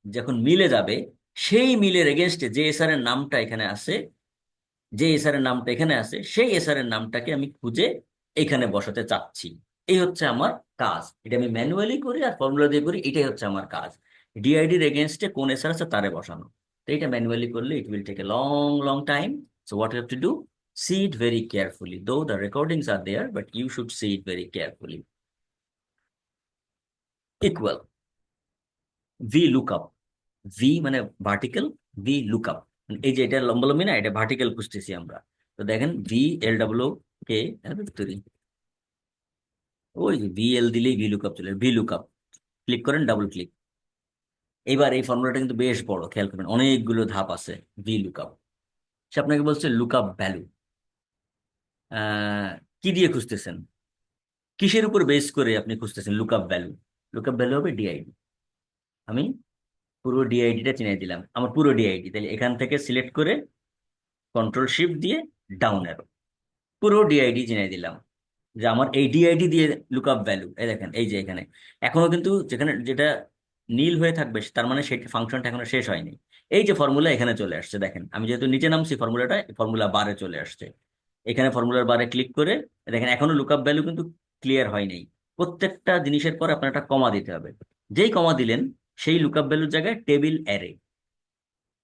যখন মিলে যাবে, সেই মিলের এগেনস্টে যে এসআর এর নামটা এখানে আছে, যে এসআর এর নামটা এখানে আছে, সেই এসআর এর নামটাকে আমি খুঁজে এখানে বসাতে চাচ্ছি। এই হচ্ছে আমার কাজ। এটা আমি ম্যানুয়ালি করি আর ফর্মুলা দিয়ে করি, এটাই হচ্ছে আমার কাজ। ডিআইডির এগেনস্টে কোন এসআর আছে তারে বসানো। তো এটা ম্যানুয়ালি করলে it will take a long long time. So what you have to do, see it very carefully, though the recordings are there, but you should see it very carefully. Equal, V lookup. V মানে vertical, V lookup, এই যে এটা লম্বালম্বি না, এটা vertical খুঁজতেছি আমরা। তো দেখেন ভি এল ডাব্লিউ কে, ওই ভি এল দিলেই ভি লুকআপ চলে, ভি লুকআপ ক্লিক করেন, ডাবল ক্লিক। এবার এই ফর্মুলাটা কিন্তু বেশ বড়, খেয়াল করবেন অনেকগুলো ধাপ আছে। ভি লুকআপ, সে আপনাকে বলছে লুকআপ ভ্যালু। কি দিয়ে খুঁজতেছেন, কিসের উপর বেস করে আপনি খুঁজতেছেন লুকআপ ভ্যালু? লুকআপ ভ্যালু হবে ডিআইডি। আমি পুরো ডিআইডিটা চিনাই দিলাম, আমার পুরো ডিআইডি, তাহলে এখান থেকে সিলেক্ট করে কন্ট্রোল শিফট দিয়ে ডাউন অ্যারো, পুরো ডিআইডি চিনাই দিলাম যে আমার এই ডিআইডি দিয়ে লুকআপ ভ্যালু। এই দেখেন, এই যে এখানে এখনো কিন্তু যেখানে যেটা নীল হয়ে থাকবে, তার মানে সেই ফাংশনটা এখনো শেষ হয়নি। এই যে ফর্মুলা এখানে চলে আসছে, দেখেন আমি যেহেতু নিচে নামছি, ফর্মুলাটা ফর্মুলা বারে চলে আসছে। এখানে ফর্মুলার বারে ক্লিক করে দেখেন এখনো লুকআপ ভ্যালু কিন্তু ক্লিয়ার হয় নাই। প্রত্যেকটা জিনিসের পর আপনার একটা কমা দিতে হবে। যেই কমা দিলেন, সেই লুকআপ ভ্যালুর জায়গায় টেবিল অ্যারে।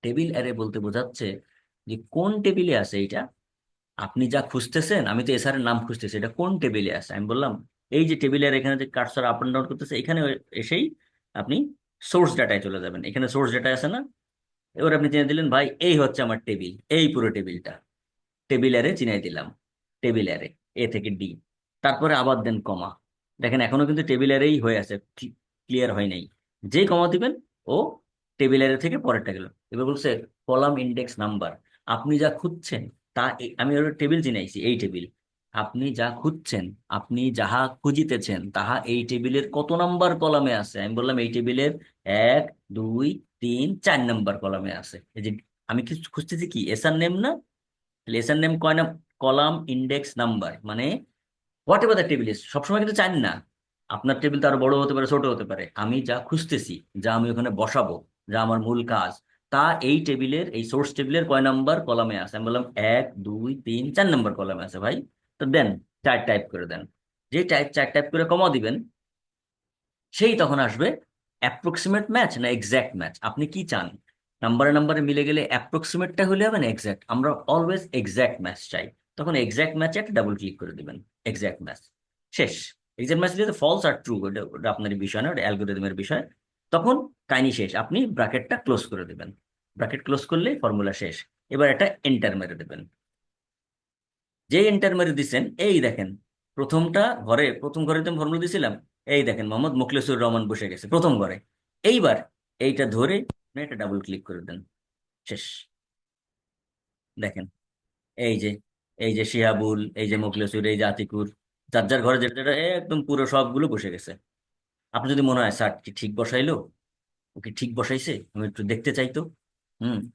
টেবিল অ্যারে বলতে বোঝাচ্ছে যে কোন টেবিলে আছে এটা, আপনি যা খুঁজতেছেন। আমি তো এসআর এর নাম খুঁজতেছি, এটা কোন টেবিলে আছে। আমি বললাম এই যে টেবিলের এখানে যে কার্সর আপ এন্ড ডাউন করতেছে, এখানে এসেই আপনি সোর্স ডাটায় চলে যাবেন। এখানে সোর্স ডাটা আছে না, এবার আপনি চিনে দিলেন ভাই এই হচ্ছে আমার টেবিল, এই পুরো টেবিলটা টেবিল অ্যারে চিনাই দিলাম, টেবিল অ্যারে এ থেকে ডি, তারপরে আবার দেন কমা। দেখেন এখনো কিন্তু টেবিল অ্যারেই হয়ে আছে, ক্লিয়ার হয় নাই। যেই কমা দিবেন ও টেবিল অ্যারে থেকে পরেরটা গেল। এবার বলছে কলাম ইন্ডেক্স নাম্বার, আপনি যা খুঁজছেন তা আমি ওর টেবিল চিনাইছি, এই টেবিল। আপনি যা খুঁজছেন, আপনি যাহা খুঁজিতেছেন তাহা এই টেবিলের কত নাম্বার কলামে আছে? আমি বললাম এই টেবিলের 1 2 3 4 নাম্বার কলামে আছে। এই যে আমি কি খুঁজতেছি, কি এসআর নেম না? লেসন নেম কয় না, কলাম ইন্ডেক্স নাম্বার, মানে what ever the table is. সবসময় কিন্তু চান না, আপনার টেবিল তো আরো বড় হতে পারে, ছোট হতে পারে। আমি যা খুঁজতেছি, যা আমি ওখানে বসাবো, যা আমার মূল কাজ, তা এই টেবিলের, এই সোর্স টেবিলের কয় নাম্বার কলামে আছে? আমি বললাম 1 2 3 4 নাম্বার কলামে আছে ভাই। তো দেন 4 টাইপ করে দেন। যে 4 টাইপ করে কমা দিবেন, সেই তখন আসবে অ্যাপ্রক্সিমেট ম্যাচ না এক্স্যাক্ট ম্যাচ। আপনি কি চান? নাম্বারে নাম্বারে মিলে গেলে অ্যাপ্রক্সিমেটটা হলে হবে না এক্স্যাক্ট, আমরা অলওয়েজ এক্স্যাক্ট ম্যাচ চাই। তখন এক্স্যাক্ট ম্যাচে একটা ডাবল ক্লিক করে দিবেন, এক্স্যাক্ট ম্যাচ শেষ। এক্স্যাক্ট ম্যাচ দিলে ফলস আর ট্রু, ওটা আপনার বিষয় না, ওটা অ্যালগোরিদমের বিষয়। তখন কাহিনী শেষ, আপনি ব্র্যাকেটটা ক্লোজ করে দিবেন। ব্র্যাকেট ক্লোজ করলে ফর্মুলা শেষ। এবার একটা এন্টার মেরে দেবেন। যে এন্টার মেরে দিচ্ছেন, এই দেখেন প্রথম ঘরে তো ফর্মুলা দিয়েছিলাম, এই দেখেন মোহাম্মদ মোখলেসুর রহমান বসে গেছে প্রথম ঘরে। এইবার এইটা ধরে আপনি একটা ডাবল ক্লিক করে দেন, শেষ। দেখেন এই যে, এই যে শিহাবুল, এই যে মোখলেসুর, এই যে আতিকুর, যার যার ঘরে যেটা যেটা একদম পুরো সবগুলো বসে গেছে। আপনি যদি মনে হয় স্যার কি ঠিক বসাইলো, ও কি ঠিক বসাইছে, আমি একটু দেখতে চাইতো,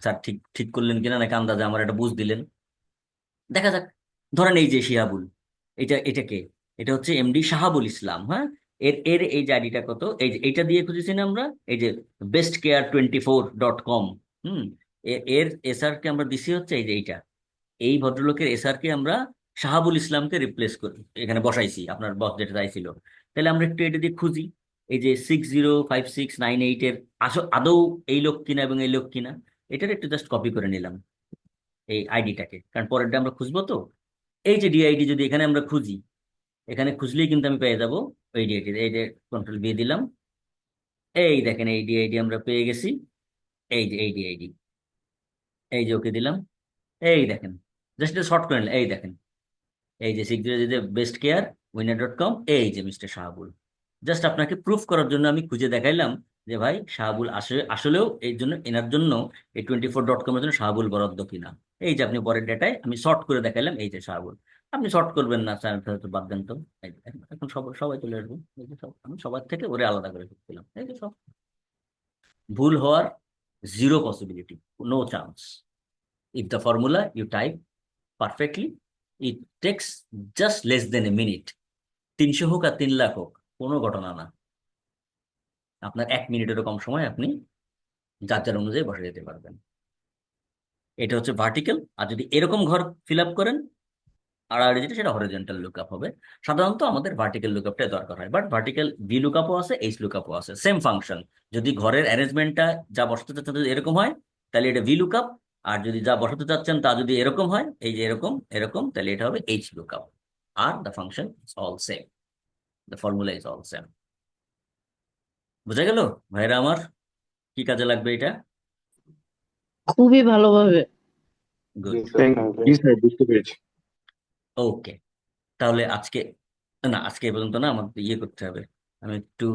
স্যার ঠিক ঠিক করলেন কিনা, নাকি আন্দাজে আমার একটা বুঝ দিলেন, দেখা যাক। ধরেন এই যে শিহাবুল, এটা কে? এটা হচ্ছে এমডি শাহাবুল ইসলাম, হ্যাঁ। এর এর এই যে আইডিটা কত, এই যে এইটা দিয়ে খুঁজেছি না আমরা, এই যে bestcare24.com। হুম, এর এসআর কে আমরা দিছি হচ্ছে এই যে এইটা, এই ভদ্রলোকের এসআর কে আমরা শাহাবুল ইসলামকে রিপ্লেস করি, এখানে বসাইছি আপনার বস যেটা চাইছিল। তাহলে আমরা একটু এটা দিয়ে খুঁজি, এই যে 605698-এর আদৌ এই লোক কিনা এবং এই লোক কিনা। এটার একটু জাস্ট কপি করে নিলাম এই আইডিটাকে, কারণ পরেরটা আমরা খুঁজবো তো। এই যে ডিআইডি যদি এখানে আমরা খুঁজি, এখানে খুঁজলেই কিন্তু আমি পেয়ে যাব ওই ডিআইডি। এই যে কন্ট্রোল বি দিলাম, এই দেখেন এই ডিআইডি আমরা পেয়ে গেছি। এই যে এই ডিআইডি, এই যে ওকে দিলাম, এই দেখেন জাস্ট শর্ট করে নিলাম, এই দেখেন এই যে 60 বেস্ট কেয়ার উইনার.com, এই যে মিস্টার শাহাবুল। জাস্ট আপনাকে প্রুফ করার জন্য আমি খুঁজে দেখাইলাম যে ভাই শাহাবুল আসলেও এই জন্য, এনার জন্য এই 24.com এর জন্য শাহাবুল বরাদ্দ কিনা। এই যে আপনি পরের ডেটায় আমি শর্ট করে দেখাইলাম, এই যে শাহাবুল। আপনি শর্ট করবেন না স্যার, তো বাদ দেন তো। এই যে দেখেন, এখন সবাই চলে আসবো, এই যে সব আমি সবার থেকে ওরে আলাদা করে দিলাম, এই যে সব। ভুল হওয়ার zero possibility, no chance. If the formula you type perfectly, it takes just less than a minute. 300 হোক আর 3 লাখ হোক, কোনো ঘটনা না। আপনার 1 মিনিটেরও কম সময় আপনি যার যার অনুযায়ী বসে যেতে পারবেন। এটা হচ্ছে ভার্টিক্যাল। আর যদি এরকম ঘর ফিল আপ করেন, আড়াআড়ি যেটা, সেটা হরিজন্টাল লুকআপ হবে। সাধারণত আমাদের ভার্টিক্যাল লুকআপটাই দরকার হয়, বাট ভার্টিক্যাল ভি লুকআপও আছে, এইচ লুকআপও আছে, সেম ফাংশন। যদি ঘরের অ্যারেঞ্জমেন্টটা যা বসাতে চাচ্ছেন যদি এরকম হয়, তাহলে এটা ভি লুকআপ। আর যদি যা বসাতে চাচ্ছেন তা যদি এরকম হয়, এই যে এরকম এরকম, তাহলে এটা হবে H lookup. Are the function is all same, the formula is all same. বুঝা গেল ভাইরা আমার? কি কাজে লাগবে এটা? খুবই ভালোভাবে। গুড, জি স্যার, বুঝতে পেরেছি। ওকে। তাহলে আজকে, না আজকে এ পর্যন্ত না, আমাদের ইয়ে করতে হবে। আমি একটু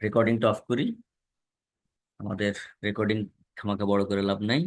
রেকর্ডিংটা অফ করি, আমাদের রেকর্ডিং খামাখা বড় করে লাভ নাই।